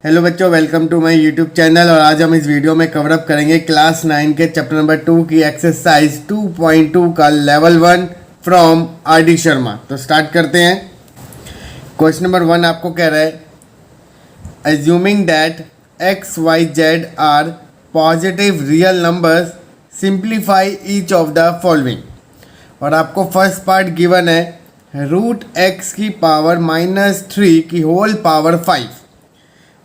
Hello बच्चों, welcome to my YouTube channel. और आज हम इस वीडियो में कवर अप करेंगे क्लास 9 के चैप्टर नंबर 2 की एक्सरसाइज 2.2 का level 1 from R D Sharma. तो स्टार्ट करते हैं। क्वेश्चन नंबर 1 आपको कह रहा है, assuming that X Y Z are positive real numbers, simplify each of the following. और आपको फर्स्ट पार्ट गिवन है रूट एक्स की पावर -3 की होल पावर 5।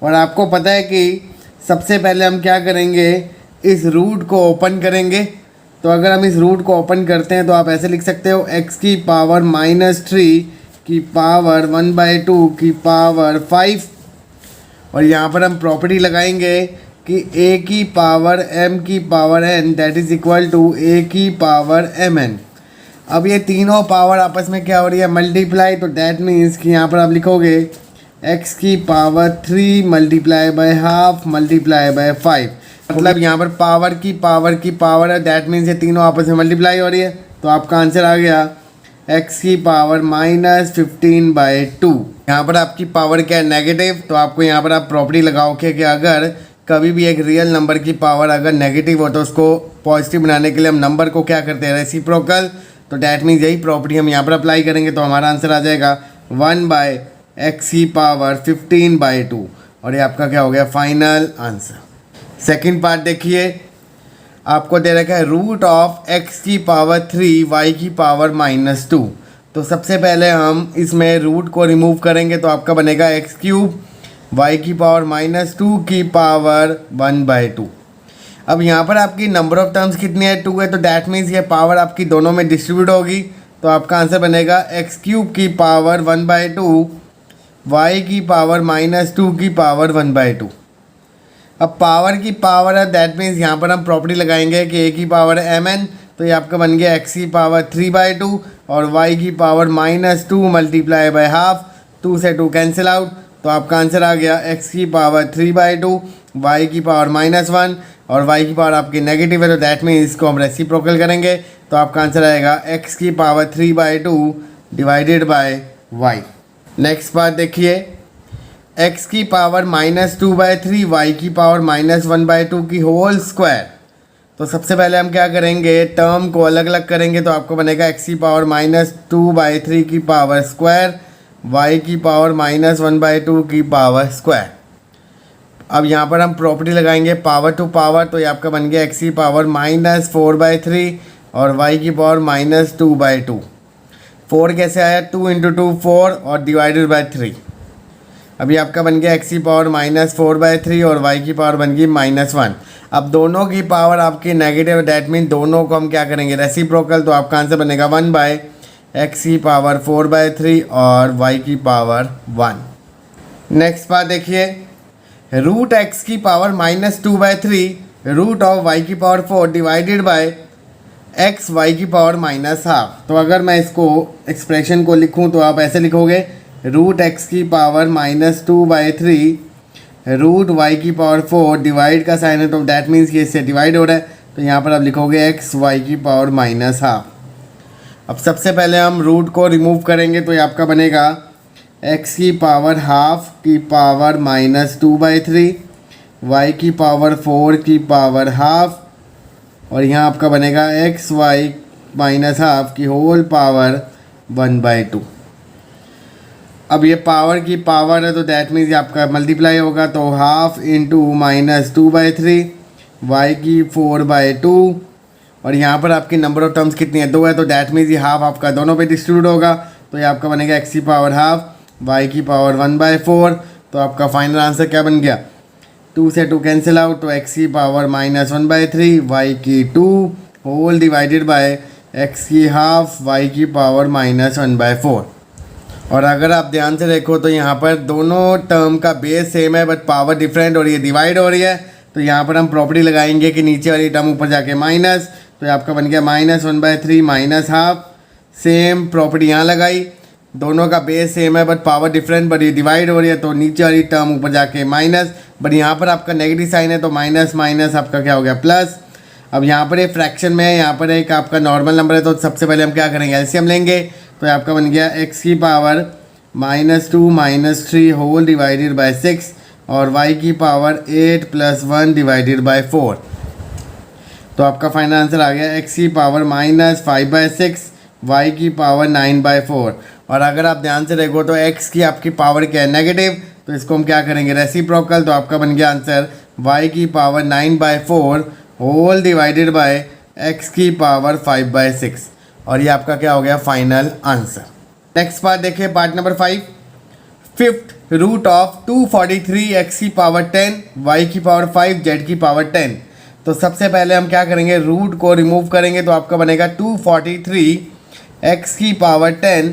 और आपको पता है कि सबसे पहले हम क्या करेंगे, इस रूट को ओपन करेंगे। तो अगर हम इस रूट को ओपन करते हैं तो आप ऐसे लिख सकते हो x की पावर -3 की पावर 1/2 की पावर 5। और यहाँ पर हम प्रॉपर्टी लगाएंगे कि a की पावर m की power n that is equal to a की पावर mn। अब ये तीनों पावर आपस में क्या हो रही है, मल्टीप्लाई। तो दैट मीन्स कि यहाँ पर आप लिखोगे x की power 3 multiply by half multiply by 5। मतलब यहाँ पर पावर की पावर है, दैट मीन्स ये तीनों आपस में मल्टीप्लाई हो रही है। तो आपका आंसर आ गया x की पावर -15/2। यहाँ पर आपकी पावर क्या है, नेगेटिव। तो आपको यहाँ पर आप प्रॉपर्टी लगाओगे कि अगर कभी भी एक रियल नंबर की पावर अगर नेगेटिव हो तो उसको पॉजिटिव बनाने के लिए हम नंबर को क्या करते हैं, रेसिप्रोकल। तो डैट मीन्स यही प्रॉपर्टी हम यहाँ पर अप्लाई करेंगे। तो हमारा आंसर आ जाएगा 1/x की पावर 15/2। और ये आपका क्या हो गया, फाइनल आंसर। सेकंड पार्ट देखिए, आपको दे रखा है रूट ऑफ x की पावर 3 y की पावर -2। तो सबसे पहले हम इसमें रूट को रिमूव करेंगे। तो आपका बनेगा x³ y की पावर -2 की पावर 1/2। अब यहाँ पर आपकी नंबर ऑफ टर्म्स कितनी है, 2 है। तो डैट मीन्स ये पावर आपकी दोनों में डिस्ट्रीब्यूट होगी। तो आपका आंसर बनेगा x³ की पावर 1/2 y की पावर -2 की पावर 1/2। अब पावर की पावर है, दैट मीन्स यहाँ पर हम प्रॉपर्टी लगाएंगे कि a की पावर mn। तो ये आपका बन गया x की पावर 3/2 और y की पावर -2 मल्टीप्लाई बाय हाफ। 2 से 2 कैंसिल आउट। तो आपका आंसर आ गया x की पावर 3/2 y की पावर -1 और y की पावर आपकी नेगेटिव है। तो दैट मीन्स इसको हम रेसिप्रोकल करेंगे। तो आपका आंसर आएगा x की power 3/2 divided by y। Next बात देखिए, x की पावर -2/3 y की पावर -1/2 की होल स्क्वायर। तो सबसे पहले हम क्या करेंगे, टर्म को अलग अलग करेंगे। तो आपको बनेगा x की पावर -2/3 की पावर स्क्वायर y की पावर -1/2 की पावर स्क्वायर। अब यहाँ पर हम प्रॉपर्टी लगाएंगे पावर टू पावर। तो ये आपका बन गया x की पावर -4/3 और y की पावर -2/2। 4 कैसे आया, 2 × 2 4 और डिवाइडेड बाय 3। अभी आपका बन गया x की पावर -4/3 और y की पावर बन गई -1। अब दोनों की पावर आपकी नेगेटिव, डैट मीन दोनों को हम क्या करेंगे, रेसिप्रोकल। तो आपका आंसर बनेगा 1/x की पावर 4/3 और y की पावर 1। नेक्स्ट बात देखिए, रूट x की पावर -2/3 रूट ऑफ y की power 4 divided by x y की पावर -1/2। तो अगर मैं इसको एक्सप्रेशन को लिखूं तो आप ऐसे लिखोगे रूट x की पावर -2/3 रूट y की पावर 4 डिवाइड का साइन है। तो डैट मीन्स ये इससे डिवाइड हो रहा है। तो यहाँ पर आप लिखोगे x y की पावर -1/2। अब सबसे पहले हम रूट को रिमूव करेंगे। तो ये आपका बनेगा x की पावर ½ की पावर -2/3 y की पावर 4 की पावर ½ और यहाँ आपका बनेगा x y -½ की होल पावर 1/2। अब ये पावर की पावर है तो दैट मीन्स आपका मल्टीप्लाई होगा। तो ½ × -2/3 y की 4/2 और यहाँ पर आपकी नंबर ऑफ टर्म्स कितनी है, 2 है। तो दैट मीन्स ये हाफ आपका दोनों पे डिस्ट्रीब्यूट होगा। तो ये आपका बनेगा x की पावर ½ y की पावर 1/4। तो आपका फाइनल आंसर क्या बन गया, 2 से 2 कैंसिल आउट। तो x की पावर -1/3 y की 2 होल डिवाइडेड बाय x की ½ y की पावर -1/4। और अगर आप ध्यान से देखो तो यहाँ पर दोनों टर्म का बेस सेम है बट पावर डिफरेंट और ये डिवाइड हो रही है। तो यहाँ पर हम प्रॉपर्टी लगाएंगे कि नीचे वाली टर्म ऊपर जाके माइनस। तो ये आपका बन गया -1/3 -½ सेम प्रॉपर्टी यहाँ लगाई। दोनों का बेस सेम है बट पावर डिफरेंट, बट ये डिवाइड हो रही है। तो नीचे वाली टर्म ऊपर जाके माइनस, बट यहाँ पर आपका नेगेटिव साइन है तो माइनस माइनस आपका क्या हो गया, प्लस। अब यहाँ पर एक फ्रैक्शन में है, यहाँ पर एक आपका नॉर्मल नंबर है। तो सबसे पहले हम क्या करेंगे, एलसीएम लेंगे। तो आपका बन गया x की पावर -2 -3 होल डिवाइडेड बाय 6 और y की पावर 8 + 1 डिवाइडेड बाय 4। तो आपका फाइनल आंसर आ गया x की पावर -5/6 y की पावर 9/4। और अगर आप ध्यान से देखो तो x की आपकी पावर क्या है, नेगेटिव, तो इसको हम क्या करेंगे, रेसिप्रोकल। तो आपका बन गया आंसर y की power 9/4 whole divided by x की पावर 5/6। और ये आपका क्या हो गया, फाइनल आंसर। नेक्स्ट पार्ट देखिए, part number 5। Fifth root of 243 x की पावर 10 y की पावर 5 z की पावर 10। तो सबसे पहले हम क्या करेंगे, रूट को रिमूव करेंगे। तो आपका बनेगा 243 x की पावर 10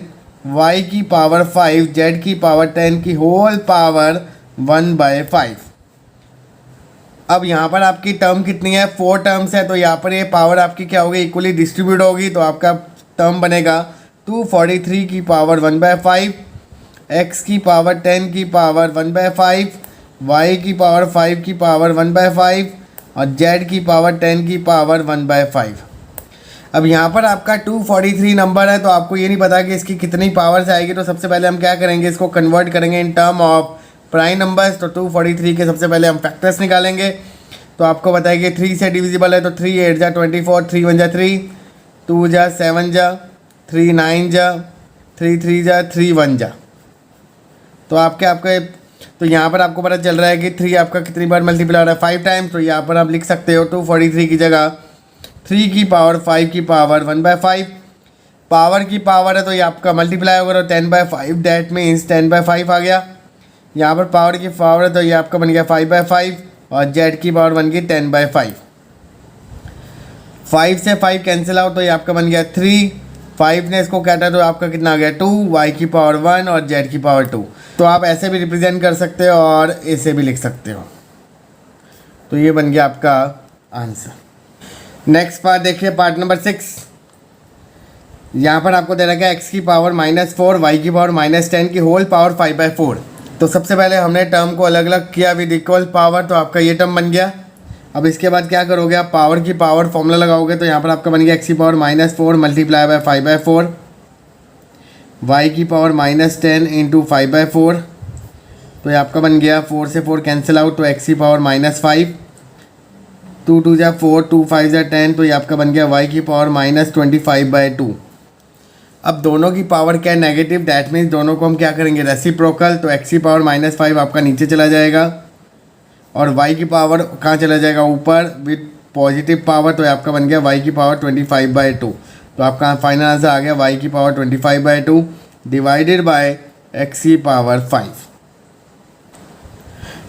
y की पावर 5 z की पावर 10 की होल पावर 1/5। अब यहाँ पर आपकी टर्म कितनी है, 4 टर्म्स है। तो यहाँ पर ये पावर आपकी क्या होगी, इक्वली डिस्ट्रीब्यूट होगी। तो आपका टर्म बनेगा 243 की पावर 1/5 x की पावर 10 की पावर 1/5 y की पावर 5 की पावर 1/5 और z की पावर 10 की पावर 1/5। अब यहाँ पर आपका 243 नंबर है, तो आपको ये नहीं पता कि इसकी कितनी पावर्स आएगी। तो सबसे पहले हम क्या करेंगे, इसको कन्वर्ट करेंगे in term of prime numbers. तो 243 के सबसे पहले हम फैक्टर्स निकालेंगे। तो आपको बताइए 3 से डिविजिबल है, तो 3 8 जा 24, 3 1 जा 3, 2 जा 7 जा, 3 9 जा, 3 3 जा, 3 1 जा। तो आपके तो यहाँ पर आपको पता चल रहा है कि 3 आपका कितनी बार मल्टीप्लाई हो रहा है, 5 टाइम्स। तो यहाँ पर आप लिख सकते हो 243 की जगह 3 की पावर 5 की पावर 1/5। पावर की पावर है तो ये आपका मल्टीप्लाई होगा, तो 10/5, डैट मीन्स 10/5 आ गया। यहाँ पर पावर की पावर है तो ये आपका बन गया 5/5 और z की पावर बन गई 10/5। 5 से 5 कैंसिल आउट, तो ये आपका बन गया 3। 5 ने इसको काटा तो आपका कितना आ गया 2, y की पावर 1 और z की पावर 2। तो आप ऐसे भी रिप्रेजेंट कर सकते हो और ऐसे भी लिख सकते हो। तो ये बन गया आपका आंसर। नेक्स्ट पार्ट देखिए, पार्ट नंबर 6। यहाँ पर आपको दे रखा है x की पावर -4 y की पावर -10 की होल पावर 5/4। तो सबसे पहले हमने टर्म को अलग अलग किया विद इक्वल पावर। तो आपका ये टर्म बन गया। अब इसके बाद क्या करोगे, आप पावर की पावर फॉर्मूला लगाओगे। तो यहाँ पर आपका बन गया x की पावर -4 मल्टीप्लाई बाय 5/4 y की पावर -10 इंटू 5/4। तो ये आपका बन गया 4 से 4 कैंसिल आउट, तो x की पावर -5, 2 2 जा 4, 2 5 जा 10। तो ये आपका बन गया y की पावर -25/2। अब दोनों की पावर क्या है, नेगेटिव, डैट मीन्स दोनों को हम क्या करेंगे, रेसिप्रोकल। तो x की पावर -5 आपका नीचे चला जाएगा और y की पावर कहाँ चला जाएगा, ऊपर विद पॉजिटिव पावर। तो आपका बन गया y की पावर 25/2। तो आपका फाइनल आंसर आ गया y की पावर 25/2 डिवाइडेड बाय x की पावर 5।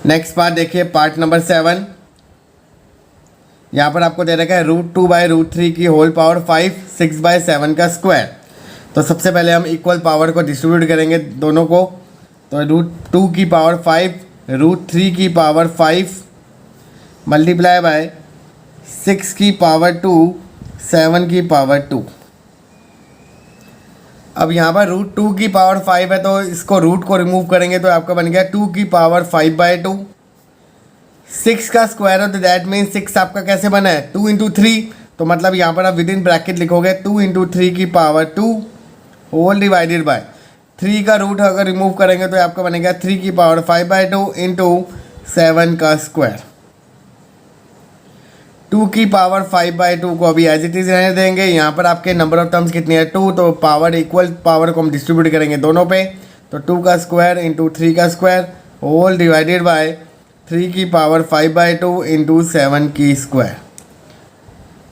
नेक्स्ट पार्ट देखिए, पार्ट नंबर 7। यहाँ पर आपको दे रखा है √2/√3 की होल पावर 5 6/7 का स्क्वायर। तो सबसे पहले हम इक्वल पावर को डिस्ट्रीब्यूट करेंगे दोनों को। तो √2 की पावर 5 √3 की पावर 5 मल्टीप्लाई बाय 6 की पावर 2 7 की पावर 2। अब यहाँ पर √2 की पावर 5 है तो इसको रूट को रिमूव करेंगे। तो आपका बन गया 2 की पावर 5/2। 6 का स्क्वायर है तो दैट मीन 6 आपका कैसे बना है, 2 × 3। तो मतलब यहाँ पर आप विद इन ब्रैकेट लिखोगे 2 × 3 की पावर 2 होल डिवाइडेड बाय 3 का रूट अगर रिमूव करेंगे तो आपका बनेगा 3 की पावर 5/2 इंटू 7 का स्क्वायर। 2 की पावर 5/2 को अभी एज इट इज रहने देंगे। यहाँ पर आपके नंबर ऑफ टर्म्स कितनी है, 2। तो पावर इक्वल पावर को हम डिस्ट्रीब्यूट करेंगे दोनों पे। तो 2 का स्क्वायर इंटू 3 का स्क्वायर होल डिवाइडेड बाय 3 की पावर 5/2 इंटू 7 की स्क्वायर।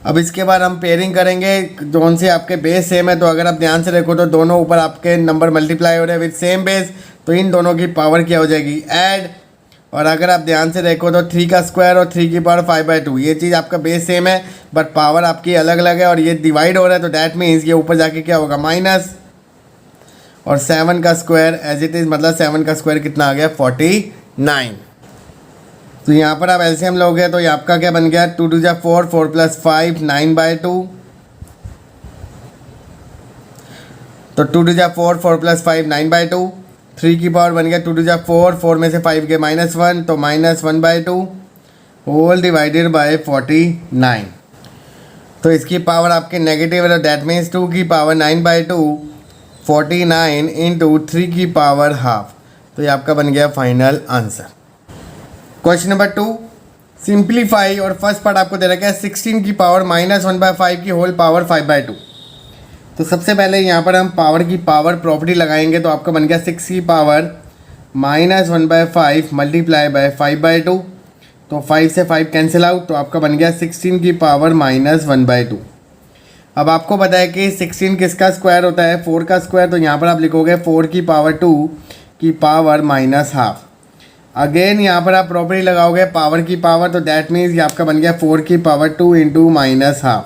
अब इसके बाद हम पेयरिंग करेंगे, जोन से आपके बेस सेम है। तो अगर आप ध्यान से देखो तो दोनों ऊपर आपके नंबर मल्टीप्लाई हो रहे हैं विद सेम बेस। तो इन दोनों की पावर क्या हो जाएगी, ऐड। और अगर आप ध्यान से देखो तो 3 का स्क्वायर और 3 की पावर 5/2, ये चीज़ आपका बेस सेम है बट पावर आपकी अलग अलग है और ये डिवाइड हो रहा है। तो डैट मीन्स ये ऊपर जाके क्या होगा, माइनस। और 7 का स्क्वायर एज इट इज़, मतलब 7 का स्क्वायर कितना आ गया, 49। तो यहाँ पर आप एलसीएम लोगे तो ये आपका क्या बन गया, 2 2 जा 4, 4 + 5 9/2। तो 2 2 जा 4, 4 + 5 9/2। 3 की पावर बन गया 2 2 जा 4, 4 में से 5 के -1 तो -1/2 होल डिवाइडेड बाय 49। तो इसकी पावर आपके नेगेटिव है, तो दैट मीन्स 2 की पावर 9/2 49 इंटू 3 की पावर ½ तो ये आपका बन गया final answer. Question number 2, simplify, और फर्स्ट पार्ट आपको दे रखा है 16 की पावर -1/5 की होल पावर 5/2। तो सबसे पहले यहाँ पर हम पावर की पावर प्रॉपर्टी लगाएंगे, तो आपका बन गया 6 की पावर -1/5 मल्टीप्लाई बाय 5/2। तो 5 से 5 कैंसिल आउट, तो आपका बन गया 16 की पावर -1/2। अब आपको पता है कि 16 किसका स्क्वायर होता है, 4 का स्क्वायर। तो यहाँ पर आप लिखोगे 4 की पावर 2 की पावर -12। अगेन यहाँ पर आप प्रॉपर्टी लगाओगे पावर की पावर, तो दैट मीन्स ये आपका बन गया 4 की पावर 2 इंटू -12।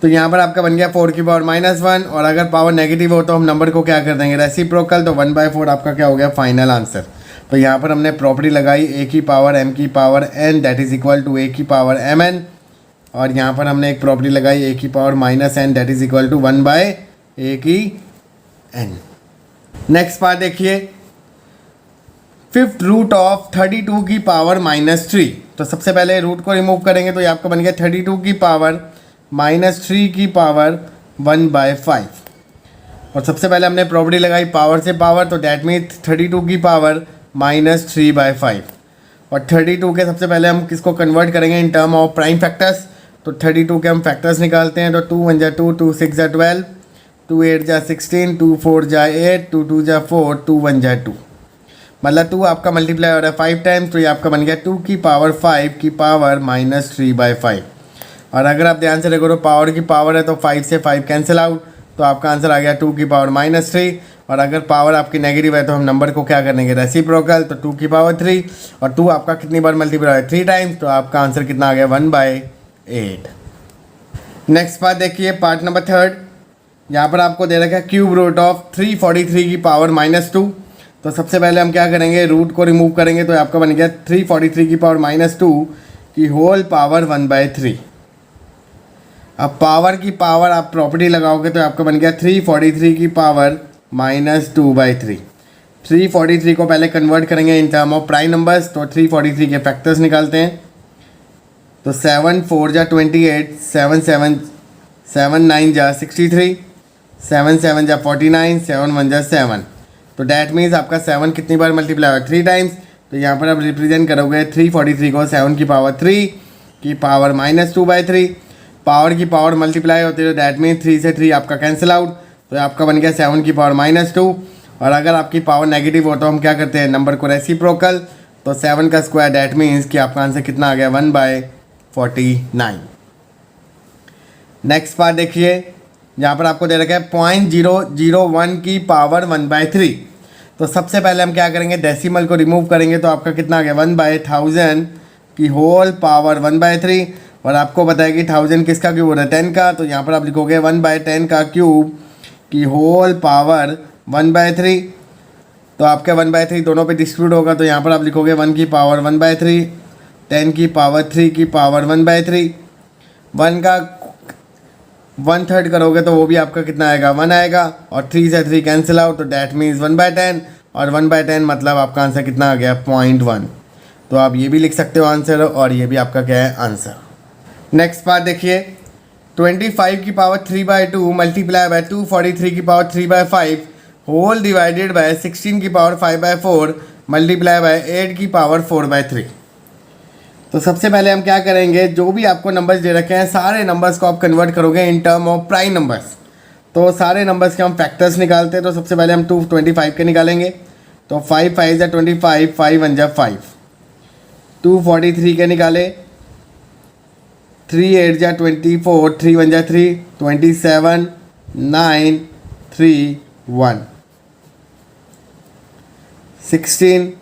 तो यहाँ पर आपका बन गया 4 की पावर -1, और अगर पावर नेगेटिव हो तो हम नंबर को क्या कर देंगे, रेसिप्रोकल। तो 1/4 आपका क्या हो गया, फाइनल आंसर। तो यहाँ पर हमने प्रॉपर्टी लगाई a की पावर m की power n that is equal to a की पावर mn, और यहाँ पर हमने एक प्रॉपर्टी लगाई a की power -n that is equal to 1/a की n। नेक्स्ट पार्ट देखिए, 5th रूट ऑफ 32 की पावर -3। तो सबसे पहले रूट को रिमूव करेंगे, तो ये आपका बन गया 32 की पावर -3 की पावर 1/5। और सबसे पहले हमने प्रॉपर्टी लगाई पावर से पावर, तो दैट मीन्स 32 की पावर -3/5। और 32 के सबसे पहले हम किसको कन्वर्ट करेंगे in term of prime factors. तो 32 के हम फैक्टर्स निकालते हैं, तो 2 1 जा 2, 2 6 जा 12, 2 8 जा 16, 2 4 जा 8, 2 2 जा 4, 2 1 जा 2। मतलब 2 आपका मल्टीप्लाई हो रहा है 5 टाइम्स, तो ये आपका बन गया 2 की पावर 5 की पावर -3/5। और अगर आप ध्यान से देखो तो पावर की पावर है, तो 5 से 5 कैंसिल आउट, तो आपका आंसर आ गया 2 की पावर -3। और अगर पावर आपकी नेगेटिव है तो हम नंबर को क्या करेंगे, रेसिप्रोकल। तो 2 की पावर 3, और 2 आपका कितनी बार मल्टीप्लाई है, 3 टाइम्स, तो आपका आंसर कितना आ गया, 1/8। नेक्स्ट पार्ट देखिए, पार्ट नंबर 3। यहाँ पर आपको दे रखा है क्यूब रूट ऑफ 343 की पावर -2। तो सबसे पहले हम क्या करेंगे, रूट को रिमूव करेंगे, तो आपका बन गया 343 की पावर -2 की होल पावर 1/3। अब पावर की पावर आप प्रॉपर्टी लगाओगे, तो आपका बन गया 343 की पावर -2/3। 343 को पहले कन्वर्ट करेंगे in term of prime numbers, तो 343 के फैक्टर्स निकालते हैं। तो 7 4 जा 28, 7 9 जा 63, 7 7 जा 49, 7 1 जा 7। तो डैट मीन्स आपका 7 कितनी बार मल्टीप्लाई हुआ, 3 टाइम्स। तो यहाँ पर आप रिप्रेजेंट करोगे 343 को 7 की पावर 3 की पावर -2/3। पावर की पावर मल्टीप्लाई होती है, तो डैट मीन्स 3 से 3 आपका कैंसिल आउट, तो आपका बन गया 7 की पावर -2। और अगर आपकी पावर नेगेटिव हो तो हम क्या करते हैं, नंबर को रेसिप्रोकल। तो 7 का स्क्वायर डैट मीन्स कि आपका आंसर कितना आ गया, 1/49। नेक्स्ट पार्ट देखिए, यहाँ पर आपको दे रखा है 0.001 की पावर 1/3। तो सबसे पहले हम क्या करेंगे, डेसिमल को रिमूव करेंगे, तो आपका कितना आ गया, 1/1000 की होल पावर 1/3। और आपको बताया कि 1000 किसका क्यूब होता है, 10 का। तो यहाँ पर आप लिखोगे 1/10 का क्यूब की होल पावर 1/3। तो आपके 1/3 दोनों पे डिस्ट्रीब्यूट होगा, तो यहाँ पर आप लिखोगे 1 की पावर 1/3, 10 की पावर 3 की पावर 1/3। 1 का 1/3 करोगे तो वो भी आपका कितना आएगा, 1 आएगा। और 3 से 3 कैंसिल आउट, तो डैट मीन्स 1/10। और 1/10 मतलब आपका आंसर कितना आ गया, 0.1। तो आप ये भी लिख सकते हो आंसर, और ये भी आपका क्या है, आंसर। नेक्स्ट पार्ट देखिए, 25 की पावर 3/2 मल्टीप्लाई बाय 243 की पावर 3/5 होल डिवाइडेड बाय 16 की पावर 5/4 मल्टीप्लाई बाय 8 की पावर 4/3। तो सबसे पहले हम क्या करेंगे, जो भी आपको नंबर्स दे रखे हैं सारे नंबर्स को आप कन्वर्ट करोगे in term of prime numbers. तो सारे नंबर्स के हम फैक्टर्स निकालते हैं। तो सबसे पहले हम 225 के निकालेंगे, तो 5 5 जा 25, 5 1 जा 5। 243 के निकाले, 3 8 जा 24, 3 1 जा 3, 27 9 3 1। 16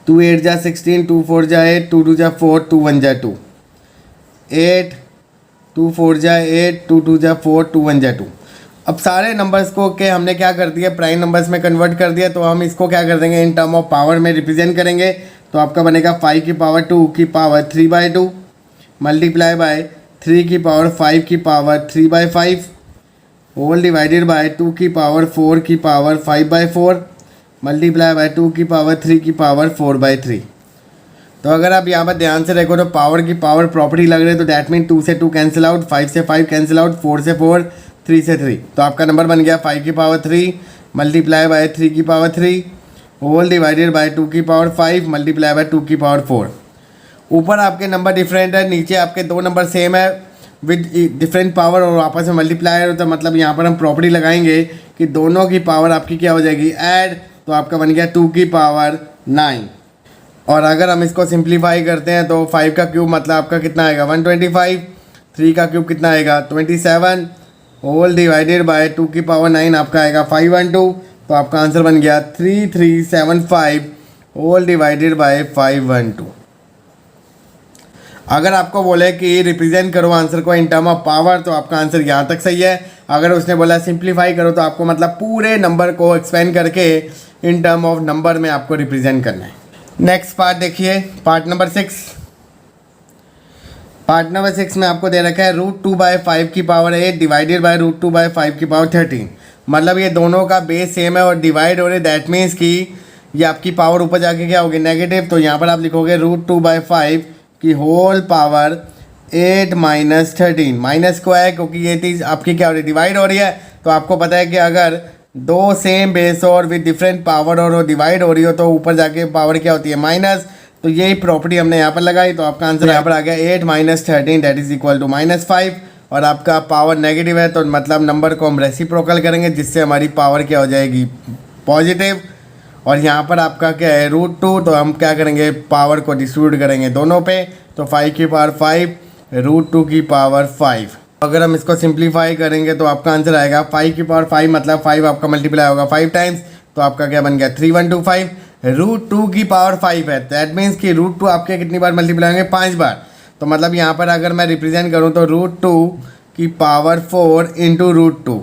2 8 जा 16, 2 4 जा 8, 2 2 जा 4, 2 1 जा 2। 8 2 4 जा 8, 2 2 जा 4, 2 1 जा 2। अब सारे नंबर्स को के हमने क्या कर दिया, प्राइम नंबर्स में कन्वर्ट कर दिया। तो हम इसको क्या कर देंगे, इन टर्म ऑफ पावर में रिप्रेजेंट करेंगे। तो आपका बनेगा 5 की पावर 2 की पावर 3/2 मल्टीप्लाई बाय 3 की पावर 5 की पावर 3/5 होल डिवाइडेड बाय 2 की पावर 4 की पावर 5/4 मल्टीप्लाई बाय 2 की पावर 3 की पावर 4/3। तो अगर आप यहाँ पर ध्यान से देखो तो पावर की पावर प्रॉपर्टी लग रही है, तो डैट मीन 2 से 2 कैंसिल आउट, 5 से 5 कैंसिल आउट, 4 से 4, 3 से 3। तो आपका नंबर बन गया 5 की पावर 3 मल्टीप्लाई बाय 3 की पावर 3 होल डिवाइडेड बाय 2 की पावर 5 मल्टीप्लाई बाय 2 की पावर 4। ऊपर आपके नंबर डिफरेंट है, नीचे आपके दो नंबर सेम है विद डिफरेंट पावर और आपस में मल्टीप्लाई है, तो मतलब यहाँ पर हम प्रॉपर्टी लगाएंगे कि दोनों की पावर आपकी क्या हो जाएगी, ऐड, तो आपका बन गया 2 की पावर 9। और अगर हम इसको सिंप्लीफाई करते हैं तो 5 का क्यूब मतलब आपका कितना आएगा 125, 3 का क्यूब कितना आएगा 27, होल डिवाइडेड बाय 2 की पावर 9 आपका आएगा 512, तो आपका आंसर बन गया 3375 होल डिवाइडेड बाय 512। अगर आपको बोले कि रिप्रेजेंट करो आंसर को इन टर्म ऑफ पावर तो आपका आंसर यहाँ तक सही है। अगर उसने बोला सिंप्लीफाई करो तो आपको मतलब पूरे नंबर को एक्सपेंड करके इन टर्म ऑफ नंबर में आपको रिप्रेजेंट करना है। नेक्स्ट पार्ट देखिए, पार्ट नंबर 6। पार्ट नंबर 6 में आपको दे रखा है √2/5 की पावर 8 डिवाइडेड बाय √2/5 की पावर 13। मतलब ये दोनों का बेस सेम है और डिवाइड हो रहे, दैट मीन्स कि ये आपकी पावर ऊपर जाके क्या होगी नेगेटिव, तो यहाँ पर आप लिखोगे √2/5 की होल पावर 8 माइनस 13। माइनस को है क्योंकि ये चीज़ आपकी क्या हो रही है डिवाइड हो रही है, तो आपको पता है कि अगर दो सेम बेस और विद डिफरेंट पावर और डिवाइड हो रही हो तो ऊपर जाके पावर क्या होती है माइनस, तो यही प्रॉपर्टी हमने यहाँ पर लगाई, तो आपका आंसर यहाँ पर आ गया 8 minus 13 that is equal to -5। और आपका पावर नेगेटिव है तो मतलब नंबर को हम रेसिप्रोकल करेंगे जिससे हमारी पावर क्या हो जाएगी पॉजिटिव। और यहाँ पर आपका क्या है √2, तो हम क्या करेंगे पावर को डिस्ट्रीब्यूट करेंगे दोनों पे, तो 5 की पावर 5 √2 की पावर 5। अगर हम इसको सिंप्लीफाई करेंगे तो आपका आंसर आएगा 5 की पावर 5 मतलब 5 आपका मल्टीप्लाई होगा 5 टाइम्स, तो आपका क्या बन गया 3125। √2 की पावर 5 है, दैट मीन्स कि √2 आपके कितनी बार मल्टीप्लाई होंगे 5 बार। तो मतलब यहाँ पर अगर मैं रिप्रेजेंट करूँ तो √2 की पावर 4 इंटू √2,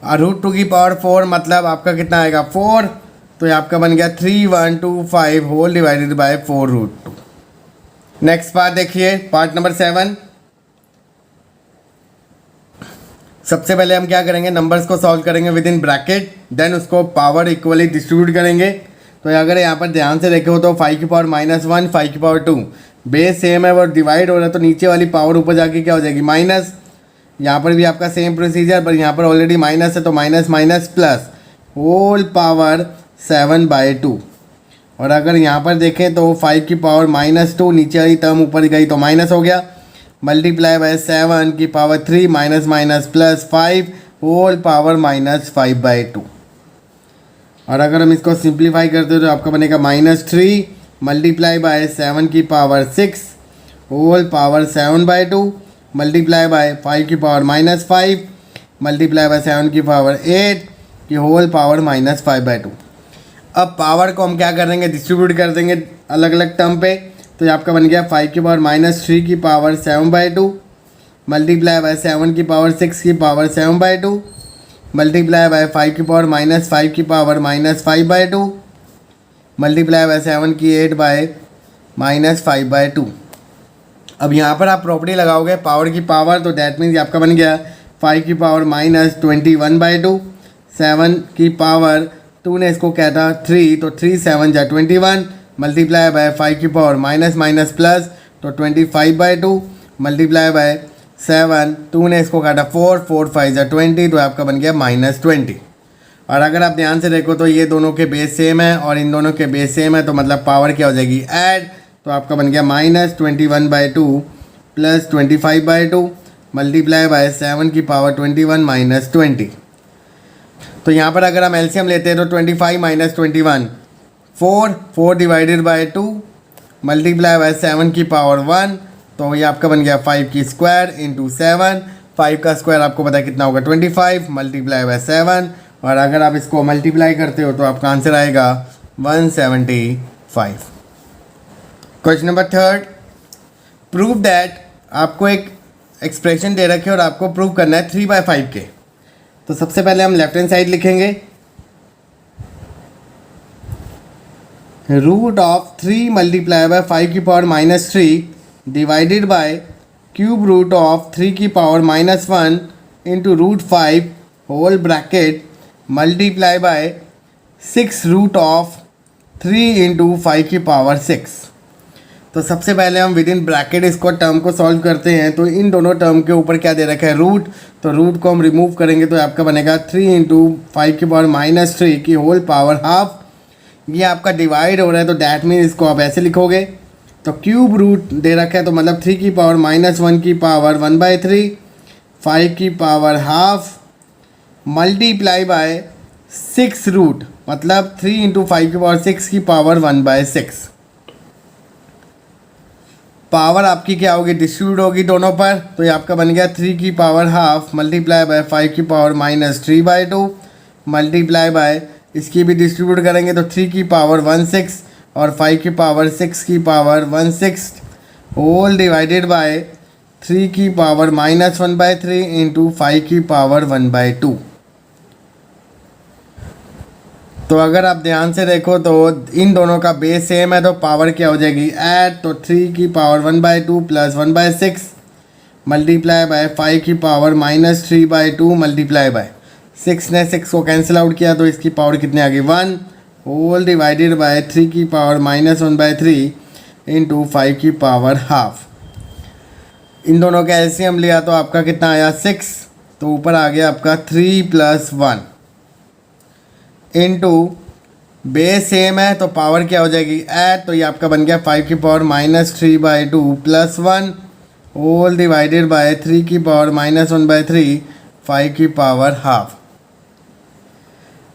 और √2 की पावर 4 मतलब आपका कितना आएगा 4, तो ये आपका बन गया 3125 whole divided by 4√2। Next part देखिए, पार्ट नंबर 7। सबसे पहले हम क्या करेंगे नंबर्स को सॉल्व करेंगे विद इन ब्रैकेट, देन उसको पावर इक्वली डिस्ट्रीब्यूट करेंगे। तो अगर यहाँ पर ध्यान से देखे हो तो 5 की पावर -1 5 की पावर 2 बेस सेम है और डिवाइड हो रहा है, तो नीचे वाली पावर ऊपर जाके क्या हो जाएगी माइनस। यहाँ पर भी आपका सेम प्रोसीजर, पर यहाँ पर ऑलरेडी माइनस है तो minus minus plus whole power 7/2। और अगर यहाँ पर देखें तो 5 की पावर -2 नीचे वाली टर्म ऊपर गई तो माइनस हो गया, मल्टीप्लाई बाय 7 की power 3 minus minus plus 5 whole power -5/2। और अगर हम इसको सिंप्लीफाई करते हो तो आपका बनेगा -3 मल्टीप्लाई बाय 7 की power 6 whole power 7/2 multiply by 5 की पावर -5 मल्टीप्लाई बाय 7 की पावर 8 की होल पावर -5/2। अब पावर को हम क्या करेंगे डिस्ट्रीब्यूट कर देंगे अलग अलग टर्म पे, तो ये आपका बन गया 5 की पावर -3 की पावर 7/2 मल्टीप्लाई बाय 7 की पावर 6 की पावर 7/2 मल्टीप्लाई बाय 5 की पावर -5 की पावर -5/2 मल्टीप्लाई बाय 7 की 8 बाय -5/2। अब यहाँ पर आप प्रॉपर्टी लगाओगे पावर की पावर, तो दैट मीन्स आपका बन गया 5 की पावर -21/2 7 की पावर 2 ने इसको क्या था 3, तो 3 7 जा 21 मल्टीप्लाई बाय 5 की पावर माइनस माइनस प्लस, तो 25/2 मल्टीप्लाई बाय 7 2 ने इसको काटा 4 4 5 जा 20, तो आपका बन गया -20। और अगर आप ध्यान से देखो तो ये दोनों के बेस सेम है और इन दोनों के बेस सेम है, तो मतलब पावर क्या हो जाएगी ऐड, तो आपका बन गया -21/2 प्लस 25/2 मल्टीप्लाई बाय 7 की पावर 21 -20। तो यहाँ पर अगर हम एलसीएम लेते हैं तो 25 - 21 4 डिवाइडेड बाय 2 मल्टीप्लाई बाय 7 की पावर 1, तो ये आपका बन गया 5 की स्क्वायर इंटू 7, 5 का स्क्वायर आपको पता है कितना होगा 25 मल्टीप्लाई बाय 7, और अगर आप इसको मल्टीप्लाई करते हो तो आपका आंसर आएगा 175। क्वेश्चन नंबर 3, प्रूव दैट, आपको एक एक्सप्रेशन दे रखे और आपको प्रूव करना है 3/5 के। तो सबसे पहले हम लेफ्ट हैंड साइड लिखेंगे, √3 मल्टीप्लाई बाय 5 की power -3 divided by cube root of 3 की power -1 into √5 whole bracket multiply by 6 √3 into 5 की पावर 6। तो सबसे पहले हम विद इन ब्रैकेट इसको टर्म को सॉल्व करते हैं। तो इन दोनों टर्म के ऊपर क्या दे रखा है रूट, तो रूट को हम रिमूव करेंगे तो आपका बनेगा 3 इंटू 5 की पावर -3 की होल पावर हाफ ये आपका डिवाइड हो रहा है तो डैट मीन इसको आप ऐसे लिखोगे। तो क्यूब रूट दे रखा है तो मतलब 3 की पावर -1 की पावर 1/3, 5 की power half multiply by 6 root मतलब 3 इंटू 5 की पावर 6 की पावर 1/6। पावर आपकी क्या होगी, डिस्ट्रीब्यूट होगी दोनों पर, तो ये आपका बन गया 3 की पावर हाफ मल्टीप्लाई बाय 5 की पावर -3/2 मल्टीप्लाई बाय, इसकी भी डिस्ट्रीब्यूट करेंगे तो 3 की पावर 1/6 और 5 की पावर 6 की पावर 1/6 होल डिवाइडेड बाय 3 की पावर -1/3 इंटू 5 की पावर 1/2। तो अगर आप ध्यान से देखो तो इन दोनों का बेस सेम है तो पावर क्या हो जाएगी ऐड, तो 3 की पावर 1/2 प्लस 1/6 मल्टीप्लाई बाय 5 की पावर -3/2 मल्टीप्लाई बाय 6 ने 6 को कैंसिल आउट किया तो इसकी पावर कितने आ गई 1 होल डिवाइडेड बाय 3 की पावर -1/3 इंटू 5 की पावर हाफ। इन दोनों का एलसीएम लिया तो आपका कितना आया 6, तो ऊपर आ गया आपका 3 + 1 इंटू बेस सेम है तो पावर क्या हो जाएगी ऐड, तो ये आपका बन गया 5 की power -3/2 plus 1 whole divided by 3 की पावर -1/3 5 की पावर हाफ।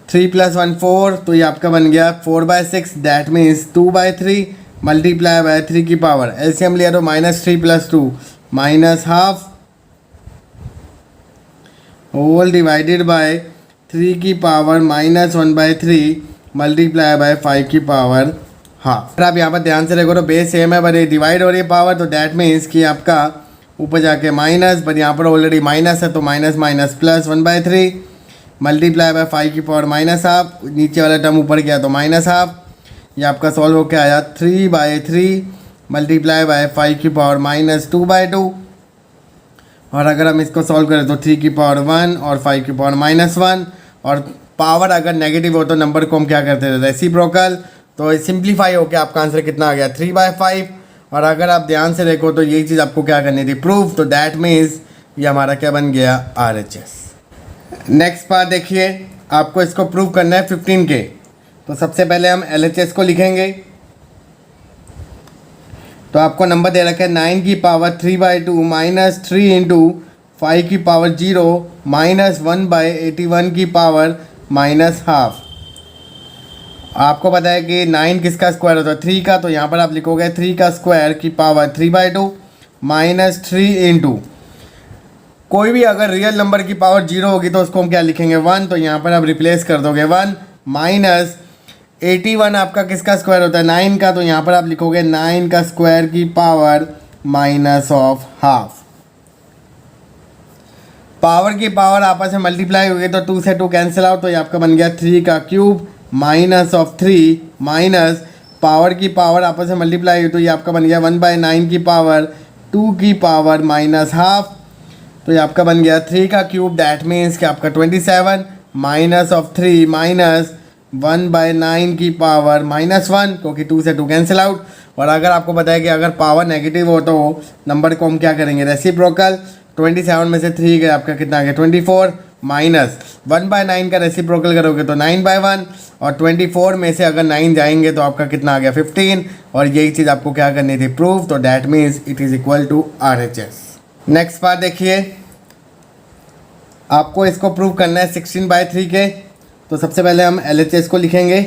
3 + 1 4, तो ये आपका बन गया 4/6 दैट मीन्स 2/3 मल्टीप्लाई बाय 3 की पावर एलसीएम लिया तो -3 + 2 -1/2 होल डिवाइडेड बाय 3 की पावर -1/3 मल्टीप्लाई बाय 5 की पावर हाफ। अगर आप यहाँ पर ध्यान से देखो तो बेस सेम है बट ये डिवाइड हो रही है पावर, तो डैट मीन्स कि आपका ऊपर जाके माइनस, बट यहाँ पर ऑलरेडी माइनस है तो minus minus plus 1/3 multiply by 5 की पावर -1/2, नीचे वाला टर्म ऊपर गया तो -1/2, ये आपका सॉल्व होकर आया 3/3 मल्टीप्लाई बाय 5 की पावर -2/2। और अगर हम इसको सॉल्व करें तो 3 की पावर 1 और 5 की पावर -1, और पावर अगर नेगेटिव हो तो नंबर को हम क्या करते थे रेसिप्रोकल, तो सिंप्लीफाई होकर आपका आंसर कितना आ गया 3/5। और अगर आप ध्यान से देखो तो यही चीज़ आपको क्या करनी थी प्रूफ, तो दैट मीन्स ये हमारा क्या बन गया RHS। नेक्स्ट पार्ट देखिए, आपको इसको प्रूव करना है 15 के, तो सबसे पहले हम LHS को लिखेंगे। तो आपको नंबर दे रखा है 9 की पावर 3/2 -3 इंटू 5 की पावर 0 -1/81 की पावर -1/2। आपको पता है कि 9 किसका स्क्वायर होता है 3 का, तो यहाँ पर आप लिखोगे 3 का स्क्वायर की पावर 3/2 -3 इंटू, कोई भी अगर रियल नंबर की पावर 0 होगी तो उसको हम क्या लिखेंगे 1, तो यहाँ पर आप रिप्लेस कर दोगे 1 -81 आपका किसका स्क्वायर होता है 9 का, तो यहाँ पर आप लिखोगे 9 का स्क्वायर की पावर -1/2। पावर की पावर आपस में मल्टीप्लाई हो गई तो 2 से 2 कैंसिल आउट, तो ये आपका बन गया 3 का क्यूब -3 माइनस पावर की पावर आपस में मल्टीप्लाई हुई तो ये आपका बन गया 1/9 की पावर 2 की पावर -1/2, तो ये आपका बन गया 3 का क्यूब दैट मीन्स कि आपका 27 -3 माइनस 1/9 की पावर -1, क्योंकि 2 से 2 कैंसिल आउट। और अगर आपको पता है कि अगर पावर नेगेटिव हो तो नंबर को हम क्या करेंगे रेसिप्रोकल, 27 में से 3 गए आपका कितना आ गया 24 माइनस 1/9 का रेसिप्रोकल करोगे तो 9/1, और 24 में से अगर 9 जाएंगे तो आपका कितना आ गया 15, और यही चीज़ आपको क्या करनी थी प्रूफ, तो that means it is equal to RHS। Next part देखिए, आपको इसको प्रूव करना है 16/3 के, तो सबसे पहले हम LHS को लिखेंगे।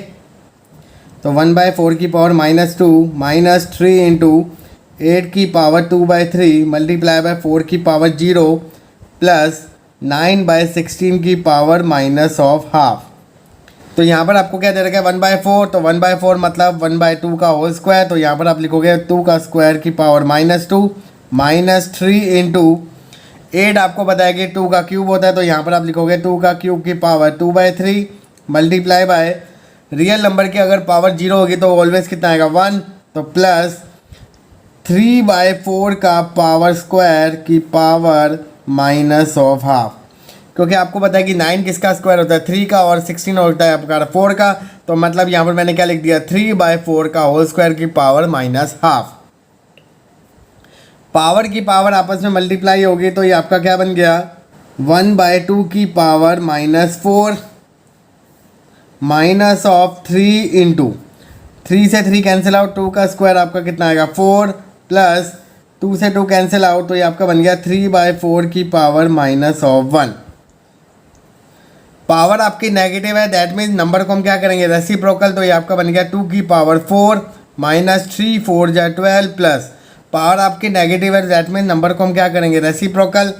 तो 1/4 की पावर -2 -3 इंटू 8 की पावर 2/3 मल्टीप्लाई बाय 4 की पावर 0 प्लस 9/16 की पावर -1/2। तो यहाँ पर आपको क्या दे रखा है 1/4, तो 1/4 मतलब 1/2 का होल स्क्वायर, तो यहाँ पर आप लिखोगे 2 का स्क्वायर की पावर -2 -3 इंटू 8 आपको पता है कि 2 का क्यूब होता है, तो यहाँ पर आप लिखोगे 2 का क्यूब की power 2/3 multiply by real number की अगर पावर 0 होगी तो ऑलवेज कितना आएगा 1, तो प्लस 3/4 का पावर स्क्वायर की पावर -1/2, क्योंकि आपको पता है कि 9 किसका स्क्वायर होता है 3 का, और 16 होता है आपका 4 का, तो मतलब यहाँ पर मैंने क्या लिख दिया 3/4 का होल स्क्वायर की पावर -1/2। पावर की पावर आपस में मल्टीप्लाई होगी तो ये आपका क्या बन गया 1/2 की पावर -4 माइनस ऑफ 3 इंटू 3 से 3 कैंसिल आउट, 2 का स्क्वायर आपका कितना आएगा 4 प्लस 2 से 2 कैंसिल आउट, तो ये आपका बन गया 3/4 की पावर माइनस ऑफ 1। पावर आपकी नेगेटिव है, दैट मीन्स नंबर को हम क्या करेंगे रेसिप्रोकल, तो ये आपका बन गया 2 की पावर 4 माइनस 3 4 जा 12 प्लस पावर आपकी नेगेटिव है, दैट मीन्स नंबर को हम क्या करेंगे रेसिप्रोकल,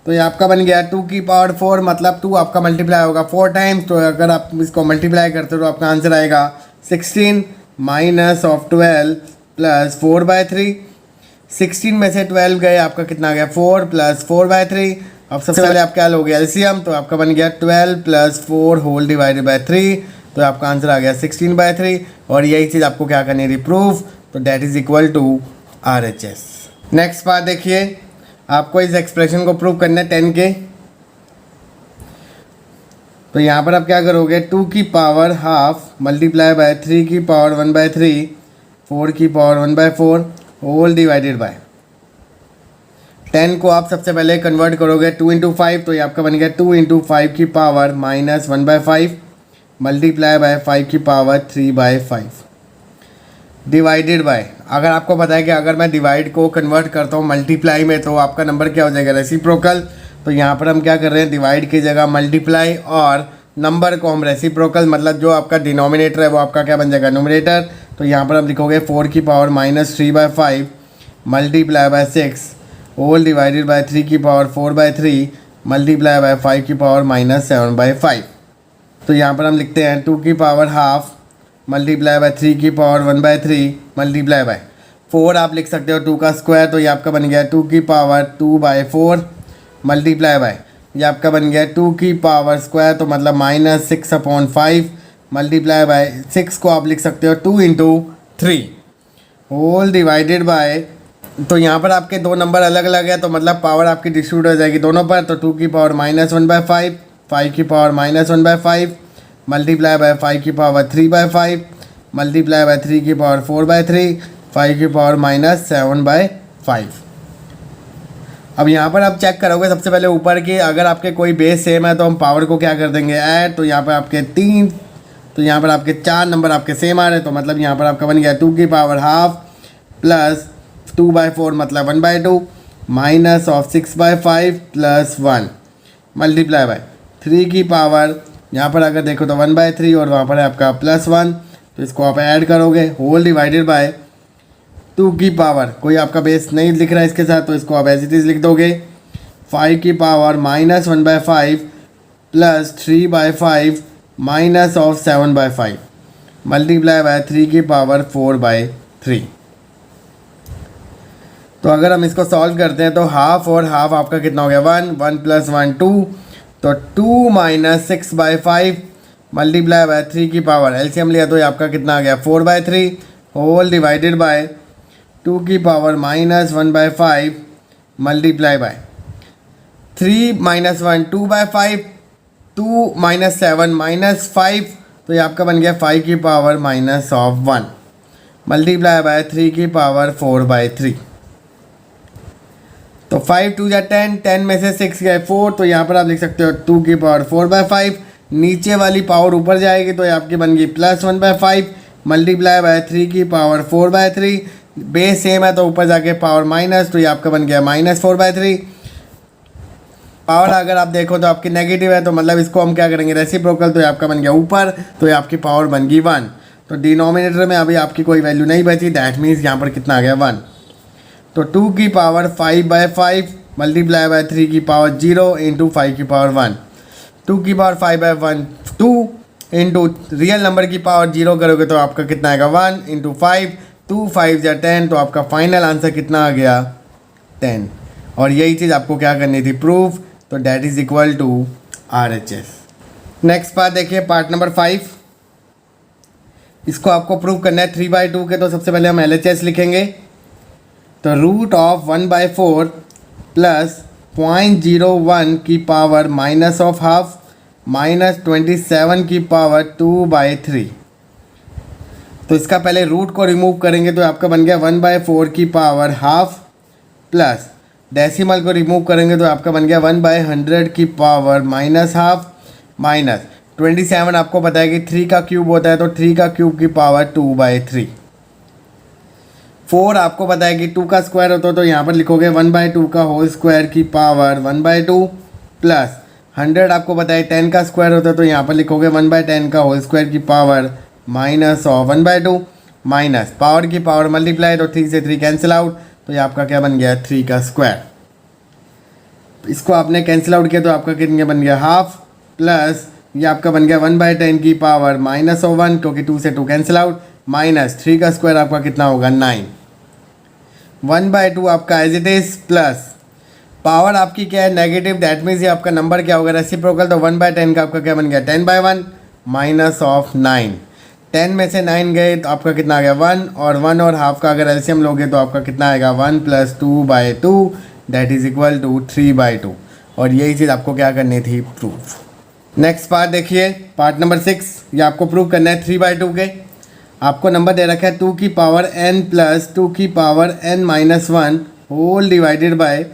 तो ये आपका बन गया 2 की पावर 4 मतलब 2 आपका मल्टीप्लाई होगा 4 टाइम्स, तो अगर आप इसको मल्टीप्लाई करते हो तो आपका आंसर आएगा 16 माइनस ऑफ 12 प्लस 4/3। 16 में से 12 गए, आपका कितना आ गया 4 प्लस 4/3। अब सबसे पहले आपका हल हो गया एलसीएम, तो आपका बन गया 12 प्लस 4 होल डिवाइडेड बाय 3, तो आपका आंसर आ गया 16/3। और यही चीज़ आपको क्या करनी थी प्रूफ, तो that is equal to RHS। Next बात देखिए, आपको इस एक्सप्रेशन को प्रूव करना है 10 के, तो यहाँ पर आप क्या करोगे 2 की पावर हाफ मल्टीप्लाई बाय 3 की पावर 1/3 4 की पावर 1/4 होल डिवाइडेड बाय 10 को आप सबसे पहले कन्वर्ट करोगे 2 इंटू 5, तो ये आपका बन गया 2 इंटू 5 की पावर माइनस 1/5 मल्टीप्लाई बाय 5 की पावर 3/5 डिवाइडेड बाय, अगर आपको पता है कि अगर मैं डिवाइड को कन्वर्ट करता हूँ मल्टीप्लाई में तो आपका नंबर क्या हो जाएगा रेसिप्रोकल, तो यहाँ पर हम क्या कर रहे हैं डिवाइड की जगह मल्टीप्लाई और नंबर को हम रेसिप्रोकल, मतलब जो आपका डिनोमिनेटर है वो आपका क्या बन जाएगा न्यूमरेटर, तो यहाँ पर हम लिखोगे 4 की power minus 3/5 multiply by 6 whole divided by 3 की पावर 4/3 मल्टीप्लाई बाय 5 की पावर माइनस 7/5। तो यहाँ पर हम लिखते हैं 2 की पावर हाफ मल्टीप्लाई बाय 3 की पावर 1/3 मल्टीप्लाई बाय 4 आप लिख सकते हो 2 का स्क्वायर, तो ये आपका बन गया 2 की पावर 2/4 मल्टीप्लाई बाय ये आपका बन गया 2 की पावर स्क्वायर, तो मतलब माइनस 6/5 मल्टीप्लाई बाय 6 को आप लिख सकते हो 2 इंटू 3 होल डिवाइडेड बाय, तो यहाँ पर आपके दो नंबर अलग अलग है तो मतलब पावर आपकी डिस्ट्रीब्यूट हो जाएगी दोनों पर, तो 2 की पावर माइनस 1/5 5 की पावर माइनस 1/5 मल्टीप्लाई बाय 5 की पावर 3/5 मल्टीप्लाई बाय 3 की पावर 4/3 5 की पावर माइनस 7/5। अब यहाँ पर आप चेक करोगे सबसे पहले ऊपर की, अगर आपके कोई बेस सेम है तो हम पावर को क्या कर देंगे ऐड, तो यहाँ पर आपके 3, तो यहाँ पर आपके 4 नंबर आपके सेम आ रहे, तो मतलब यहाँ पर आपका बन गया 2 की पावर हाफ प्लस 2/4 मतलब 1/2 minus of 6/5 plus 1 multiply by 3 की पावर, यहाँ पर अगर देखो तो 1/3 और वहाँ पर है आपका प्लस 1, तो इसको आप ऐड करोगे होल डिवाइडेड बाय 2 की पावर, कोई आपका बेस नहीं लिख रहा है इसके साथ तो इसको आप एज इट इज़ लिख दोगे 5 की power minus 1/5 plus 3/5 minus of 7/5 multiply by 3 की पावर 4/3। तो अगर हम इसको सॉल्व करते हैं तो हाफ और हाफ आपका कितना हो गया 1 1 प्लस 1 2, तो 2 माइनस 6/5 मल्टीप्लाई बाय 3 की पावर एलसीएम लिया तो ये आपका कितना आ गया 4/3 होल डिवाइडेड बाय 2 की power minus 1/5 multiply by 3 minus 1 2/5 2 minus 7 minus 5, तो ये आपका बन गया 5 की power minus of 1 multiply by 3 की पावर 4/3। तो 5 2 या 10, 10 में से 6 गए 4, तो यहाँ पर आप लिख सकते हो 2 की पावर 4/5, नीचे वाली पावर ऊपर जाएगी तो ये आपकी बन गई प्लस 1/5 मल्टीप्लाई बाय 3 की पावर 4/3, बेस सेम है तो ऊपर जाके पावर माइनस, तो ये आपका बन गया माइनस 4/3। पावर अगर आप देखो तो आपकी नेगेटिव है तो मतलब इसको हम क्या करेंगे रेसिप्रोकल, तो ये आपका बन गया ऊपर, तो ये आपकी पावर बन गई 1, तो डिनोमिनेटर में अभी आपकी कोई वैल्यू नहीं बची, दैट मीन्स यहाँ पर कितना आ गया 1, तो 2 की पावर 5/5 मल्टीप्लाई बाय 3 की पावर 0 इंटू 5 की पावर 1, 2 की पावर 5/1 2 इंटू रियल नंबर की पावर 0 करोगे तो आपका कितना आएगा 1 इंटू 5 2 5 या 10, तो आपका फाइनल आंसर कितना आ गया 10। और यही चीज़ आपको क्या करनी थी प्रूफ, तो that is equal to RHS। Next part देखिए पार्ट नंबर 5, इसको आपको प्रूव करना है 3/2 के, तो सबसे पहले हम LHS लिखेंगे, तो रूट ऑफ 1/4 प्लस 0.01 की power minus of half minus 27 की पावर 2/3, तो इसका पहले रूट को रिमूव करेंगे तो आपका बन गया 1/4 की पावर हाफ प्लस डेसिमल को रिमूव करेंगे तो आपका बन गया 1/100 की पावर माइनस हाफ माइनस 27 आपको पता है कि 3 का क्यूब होता है, तो 3 का क्यूब की पावर 2/3। 4 आपको पता है कि 2 का स्क्वायर होता है, तो यहाँ पर लिखोगे 1/2 का होल स्क्वायर की पावर 1/2 प्लस 100 आपको पता है 10 का स्क्वायर होता है, तो यहाँ पर लिखोगे 1/10 का होल स्क्वायर की power minus of 1/2 minus power की पावर मल्टीप्लाई, तो 3 से 3 कैंसिल आउट, तो ये आपका क्या बन गया 3 का स्क्वायर। इसको आपने कैंसिल आउट किया तो आपका कितना बन गया हाफ, प्लस ये आपका बन गया 1/10 की पावर माइनस ऑफ 1, क्योंकि 2 से 2 कैंसिल आउट, माइनस 3 का स्क्वायर आपका कितना होगा 9। 1/2 आपका as it is, plus power आपकी क्या है नेगेटिव, दैट मीन्स ये आपका नंबर क्या होगा रेसिप्रोकल, तो 1/10 का आपका क्या बन गया 10/1 माइनस ऑफ 9। 10 में से 9 गए तो आपका कितना आ गया 1, और 1 और हाफ का अगर एलसीएम लोगे तो आपका कितना आएगा 1 + 2/2 दैट इज इक्वल टू 3/2। और यही चीज़ आपको क्या करनी थी प्रूफ। नेक्स्ट पार्ट देखिए, पार्ट नंबर 6, ये आपको प्रूव करना है 3/2 के। आपको नंबर दे रखा है 2 की पावर n प्लस 2 की power n minus 1 whole divided by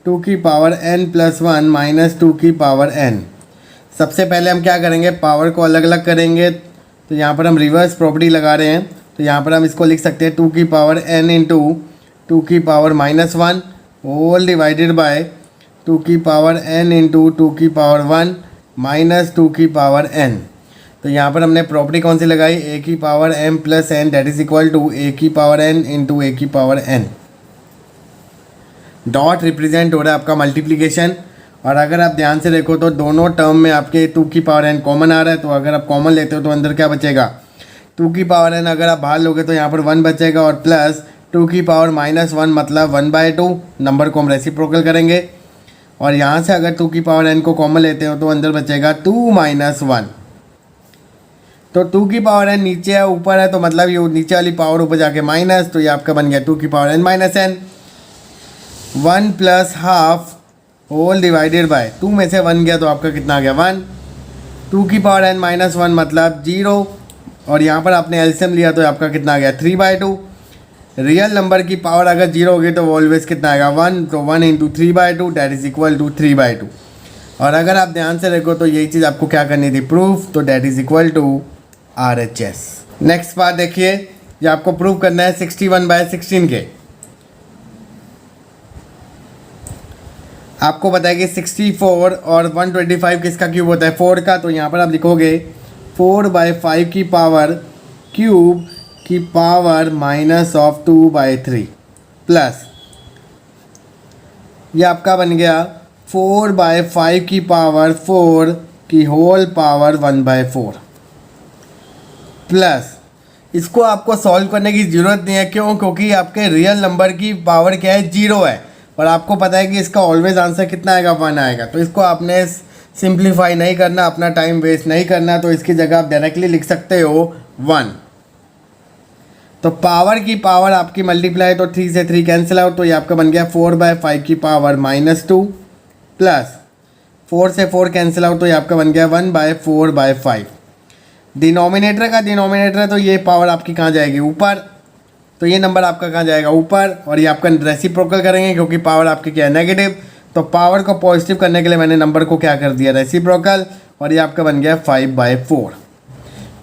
2 की पावर n प्लस 1 माइनस 2 की पावर n। सबसे पहले हम क्या करेंगे, पावर को अलग अलग करेंगे, तो यहाँ पर हम रिवर्स प्रॉपर्टी लगा रहे हैं, तो यहाँ पर हम इसको लिख सकते हैं 2 की पावर n इंटू 2 की power minus 1 whole divided by 2 की पावर n इंटू 2 की पावर 1 माइनस 2 की पावर n। तो यहाँ पर हमने प्रॉपर्टी कौन सी लगाई, a की power m plus n that is equal to a की पावर n इंटू a की पावर n। डॉट रिप्रेजेंट हो रहा है आपका मल्टीप्लिकेशन, और अगर आप ध्यान से देखो तो दोनों टर्म में आपके 2 की पावर n कॉमन आ रहा है, तो अगर आप कॉमन लेते हो तो अंदर क्या बचेगा 2 की पावर n, अगर आप बाहर लोगे तो यहाँ पर 1 बचेगा, और प्लस 2 की पावर माइनस 1 मतलब 1/2, नंबर को हम रेसिप्रोकल करेंगे, और यहाँ से अगर 2 की पावर n को कॉमन लेते हो तो अंदर बचेगा 2 - 1। तो 2 की पावर n नीचे है ऊपर है, तो मतलब ये नीचे वाली पावर ऊपर जाके माइनस, तो ये आपका बन गया 2 की power n minus n। 1 plus half whole divided by 2 में से 1 गया तो आपका कितना आ गया 1। 2 की पावर n माइनस 1 मतलब 0, और यहाँ पर आपने एलसीएम लिया तो आपका कितना आ गया 3/2। रियल नंबर की पावर अगर 0 होगी तो ऑलवेज कितना आएगा 1, तो 1 into 3/2 that is equal to 3/2। और अगर आप ध्यान से देखो तो यही चीज़ आपको क्या करनी थी प्रूफ, तो that is equal to RHS। Next part देखिए, ये आपको प्रूव करना है 61/16 के। आपको पता है कि 64 और 125 किसका क्यूब होता है 4 का, तो यहाँ पर आप लिखोगे 4/5 की पावर क्यूब की पावर माइनस ऑफ 2/3 प्लस ये आपका बन गया 4/5 की पावर 4 की होल पावर 1/4 प्लस इसको आपको सॉल्व करने की ज़रूरत नहीं है, क्यों, क्योंकि आपके रियल नंबर की पावर क्या है 0 है, और आपको पता है कि इसका ऑलवेज आंसर कितना आएगा 1 आएगा, तो इसको आपने सिंप्लीफाई नहीं करना, अपना टाइम वेस्ट नहीं करना, तो इसकी जगह आप डायरेक्टली लिख सकते हो 1। तो पावर की पावर आपकी मल्टीप्लाई, तो 3 से 3 कैंसिल आउट, तो ये आपका बन गया 4/5 की पावर -2 प्लस 4 से 4 कैंसिल आउट, तो ये आपका बन गया 1/4/5। डिनोमिनेटर का डिनोमिनेटर है, तो ये पावर आपकी कहाँ जाएगी ऊपर, तो ये नंबर आपका कहाँ जाएगा ऊपर, और ये आपका रेसिप्रोकल करेंगे क्योंकि पावर आपकी क्या है नेगेटिव, तो पावर को पॉजिटिव करने के लिए मैंने नंबर को क्या कर दिया रेसिप्रोकल, और ये आपका बन गया 5/4।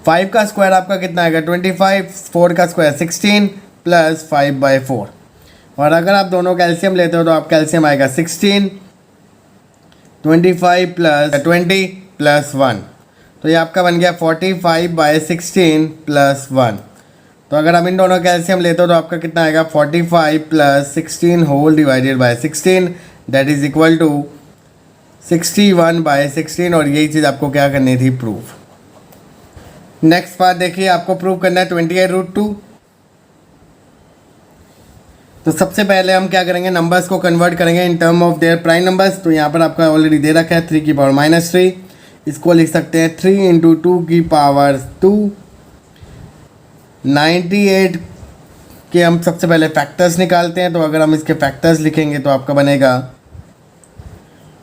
5 का स्क्वायर आपका कितना आएगा 25, 4 का स्क्वायर 16 प्लस 5/4, और अगर आप दोनों कैल्शियम लेते हो तो आप कैल्शियम आएगा 16, 25 प्लस 20 प्लस 1, तो ये आपका बन गया 45/16 प्लस 1। तो अगर आप इन दोनों कैल्शियम लेते हो तो आपका कितना आएगा 45 plus 16 whole divided by 16 that is equal to 61/16, और यही चीज़ आपको क्या करनी थी प्रूफ। नेक्स्ट पार्ट देखिए, आपको प्रूव करना है 28√2। तो सबसे पहले हम क्या करेंगे, नंबर्स को कन्वर्ट करेंगे in term of their prime numbers. तो यहाँ पर आपका ऑलरेडी दे रखा है 3 की पावर -3, इसको लिख सकते हैं 3 इंटू 2 की पावर 2। 98 के हम सबसे पहले फैक्टर्स निकालते हैं, तो अगर हम इसके फैक्टर्स लिखेंगे तो आपका बनेगा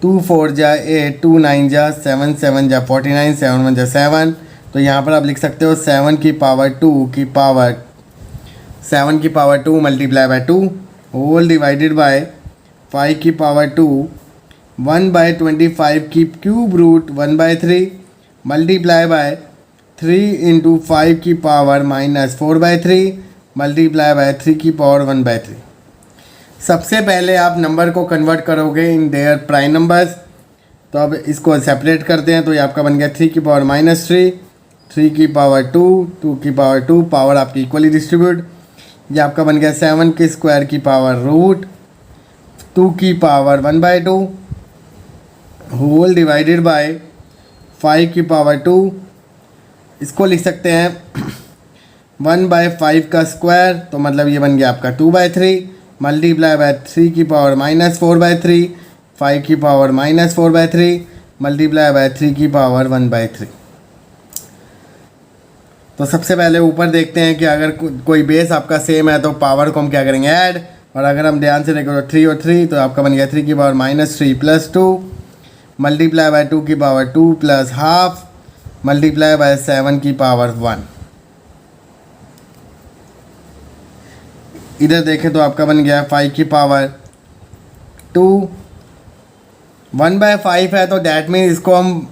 2 4 जा 8, 2 9 जा 7 7 जा 49, 7 1 जा 7। तो यहाँ पर आप लिख सकते हो 7 की पावर 2 की पावर 7 की power 2 multiply by 2 whole divided by 5 की पावर 2 1/25 की cube root 1/3 multiply by 3 into 5 की पावर -4/3 मल्टीप्लाई बाय 3 की पावर 1/3। सबसे पहले आप नंबर को कन्वर्ट करोगे इन देयर प्राइम नंबर्स। तो अब इसको सेपरेट करते हैं, तो ये आपका बन गया 3 की पावर -3, 3 की पावर 2, 2 की पावर 2, पावर आपकी इक्वली डिस्ट्रीब्यूट। ये आपका बन गया 7 के स्क्वायर की पावर रूट 2 की पावर 1/2 होल डिवाइडेड बाय 5 की पावर 2। इसको लिख सकते हैं 1/5 का स्क्वायर, तो मतलब ये बन गया आपका 2/3 मल्टीप्लाई बाय 3 की पावर -4/3, 5 की पावर -4/3 मल्टीप्लाई बाय 3 की पावर 1/3। तो सबसे पहले ऊपर देखते हैं कि अगर कोई बेस आपका सेम है तो पावर को हम क्या करेंगे ऐड, और अगर हम ध्यान से देखें तो 3 और 3, तो आपका बन गया 3 की पावर -3 प्लस 2 मल्टीप्लाई बाय 2 की power 2 plus half multiply by 7 की पावर 1। इधर देखें तो आपका बन गया 5 की पावर 2, 1/5 है तो डैट मीन इसको हम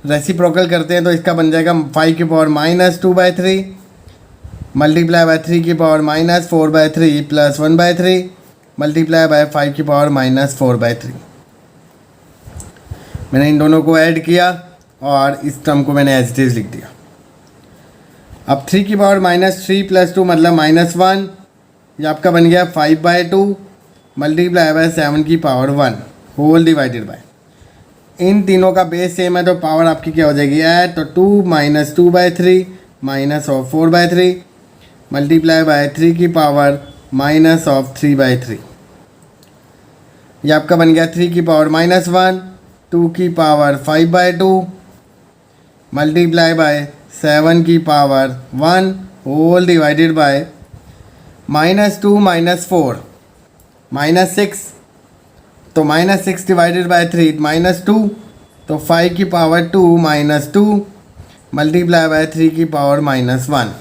रेसिप्रोकल करते हैं, तो इसका बन जाएगा 5 की पावर -2/3 मल्टीप्लाई बाय 3 की पावर -4/3 प्लस 1/3 मल्टीप्लाई बाय 5 की पावर -4/3। मैंने इन दोनों को ऐड किया और इस टर्म को मैंने एज इट इज लिख दिया। अब 3 की पावर -3 प्लस 2 मतलब -1, ये आपका बन गया 5/2 मल्टीप्लाई बाय 7 की पावर 1 होल डिवाइडेड बाय। इन तीनों का बेस सेम है तो पावर आपकी क्या हो जाएगी ऐड, तो 2 - 2/3 -4/3 मल्टीप्लाई बाय 3 की पावर -3/3। ये आपका बन गया 3 की पावर -1, 2 की पावर 5/2 मल्टीप्लाई बाय 7 की पावर 1 होल डिवाइडेड बाय -2 - 4 -6, तो -6 डिवाइडेड बाय 3 -2, तो 5 की पावर 2 -2 मल्टीप्लाई बाय 3 की पावर -1।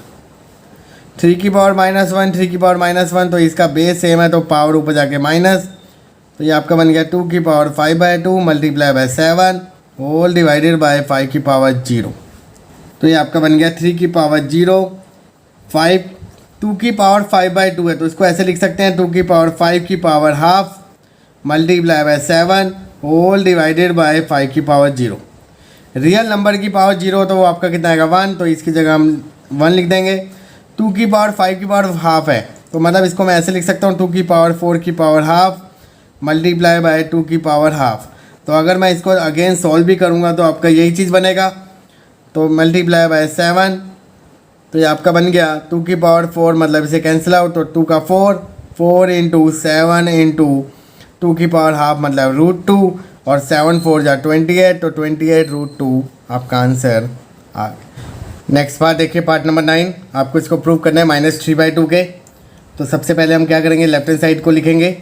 3 की पावर -1, 3 की पावर -1, तो इसका बेस सेम है तो पावर ऊपर जाके माइनस, तो ये आपका बन गया 2 की power 5/2 multiply by 7 whole divided by 5 की पावर 0। तो ये आपका बन गया 3 की पावर 0, 5 2 की पावर 5/2 है तो इसको ऐसे लिख सकते हैं 2 की पावर 5 की power half multiply by 7 whole divided by 5 की पावर 0। रियल नंबर की पावर 0 तो वो आपका कितना आएगा 1, तो इसकी जगह हम 1 लिख देंगे। 2 की पावर 5 की पावर हाफ है तो मतलब इसको मैं ऐसे लिख सकता हूँ 2 की पावर 4 की पावर हाफ मल्टीप्लाई बाय 2 की पावर हाफ। तो अगर मैं इसको अगेन सॉल्व भी करूँगा तो आपका यही चीज़ बनेगा, तो मल्टीप्लाई बाय 7, तो ये आपका बन गया 2 की पावर 4 मतलब इसे कैंसिल आउट, तो 2 का 4 इंटू 7 इंटू 2 की पावर हाफ मतलब √2 और 7 4 जा 28, तो 28√2 आपका आंसर आ गया। नेक्स्ट पार्ट देखिए, पार्ट नंबर 9। आपको इसको प्रूव करना है -3/2 के। तो सबसे पहले हम क्या करेंगे, लेफ्ट हैंड साइड को लिखेंगे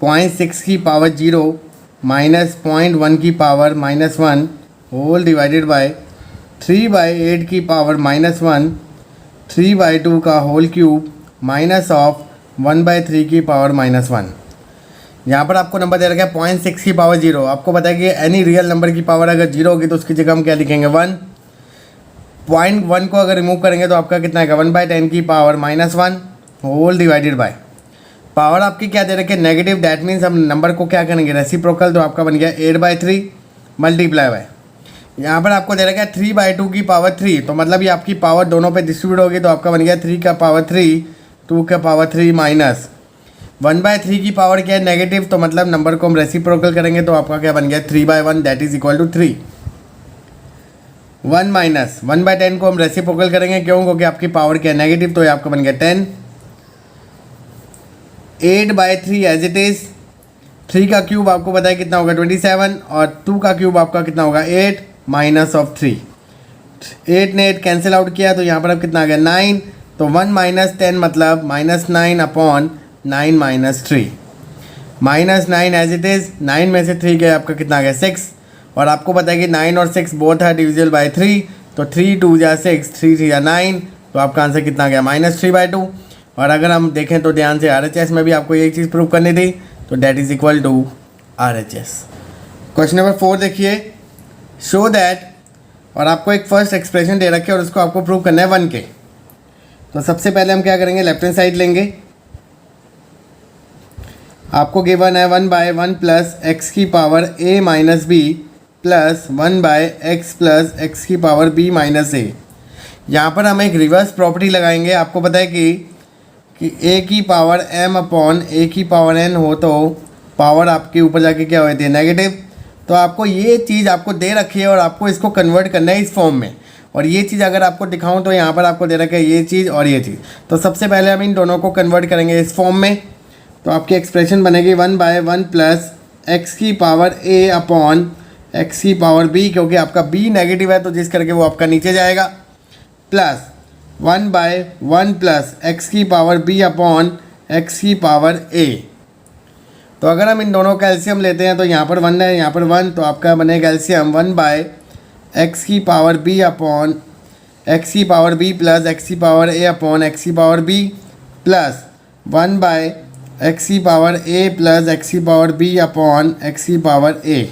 0.6 की पावर 0 -0.1 की पावर -1 होल डिवाइडेड बाय 3/8 की पावर -1 3/2 का होल क्यूब माइनस ऑफ 1/3 की पावर -1। यहाँ पर आपको नंबर दे रखा है 0.6 की पावर 0। आपको पता है कि एनी रियल नंबर की पावर अगर 0 होगी तो उसकी जगह हम क्या लिखेंगे 1। 0.1 को अगर रिमूव करेंगे तो आपका कितना आएगा 1/10 की power -1 whole divided by power आपकी क्या दे रखी है नेगेटिव, दैट मीन्स हम नंबर को क्या करेंगे रेसिप्रोकल, तो आपका बन गया 8/3 मल्टीप्लाई बाय यहाँ पर आपको दे रखा है 3/2 की पावर 3, तो मतलब ये आपकी पावर दोनों पे डिस्ट्रीब्यूट होगी, तो आपका बन गया 3 का पावर 3 2 का पावर 3 माइनस 1/3 की पावर क्या है नेगेटिव, तो मतलब नंबर को हम रेसिप्रोकल करेंगे तो आपका क्या बन गया 3/1 that is equal to 3। 1 minus 1/10 को हम रेसिप्रोकल करेंगे, क्यों, क्योंकि आपकी पावर क्या है नेगेटिव, तो ये आपका बन गया 10। 8/3 एज इट इज़। 3 का क्यूब आपको पता है कितना होगा 27 और 2 का क्यूब आपका कितना होगा 8 माइनस ऑफ 3। 8 ने 8 कैंसिल आउट किया तो यहाँ पर अब कितना आ गया 9, तो 1 - 10 मतलब -9 अपॉन 9 - 3 -9 एज इट इज़। 9 में से 3 गया आपका कितना आ गया 6, और आपको पता है कि 9 और 6 बोथ है डिविजिबल बाय 3, तो 3 2 जा 6 3 3 जा 9, तो आपका आंसर कितना आ गया -3/2। और अगर हम देखें तो ध्यान से RHS में भी आपको यही चीज़ प्रूव करनी थी, तो that is equal to RHS। Question number 4 देखिए, शो दैट, और आपको एक फर्स्ट एक्सप्रेशन दे रखे और उसको आपको प्रूव करना है 1 के। तो सबसे पहले हम क्या करेंगे, लेफ्ट हैंड साइड लेंगे। आपको गिवन है 1/1 प्लस एक्स की power a minus B plus 1/x plus x की पावर b माइनस ए। यहाँ पर हम एक रिवर्स प्रॉपर्टी लगाएंगे। आपको पता है कि a की पावर m अपॉन a की पावर n हो तो पावर आपके ऊपर जाके क्या होती है, नेगेटिव। तो आपको ये चीज़ आपको दे रखी है और आपको इसको कन्वर्ट करना है इस फॉर्म में। और ये चीज़ अगर आपको दिखाऊं तो यहाँ पर आपको दे रखा है ये चीज़ और ये चीज़। तो सबसे पहले हम इन दोनों को कन्वर्ट करेंगे इस फॉर्म में। तो आपकी एक्सप्रेशन बनेगी 1/1 प्लस एक्स की पावर a अपॉन एक्स की पावर b, क्योंकि आपका b नेगेटिव है तो जिस करके वो आपका नीचे जाएगा, प्लस 1/1 प्लस एक्स की पावर b अपॉन एक्स की पावर a। तो अगर हम इन दोनों का एलसीएम लेते हैं तो यहाँ पर 1 है, यहाँ पर 1, तो आपका बनेगा एलसीएम 1/x की पावर b अपॉन एक्स की पावर b प्लस एक्स की पावर a अपॉन एक्स की पावर b प्लस 1/x की पावर a प्लस एक्स की पावर b अपॉन एक्स की पावर a।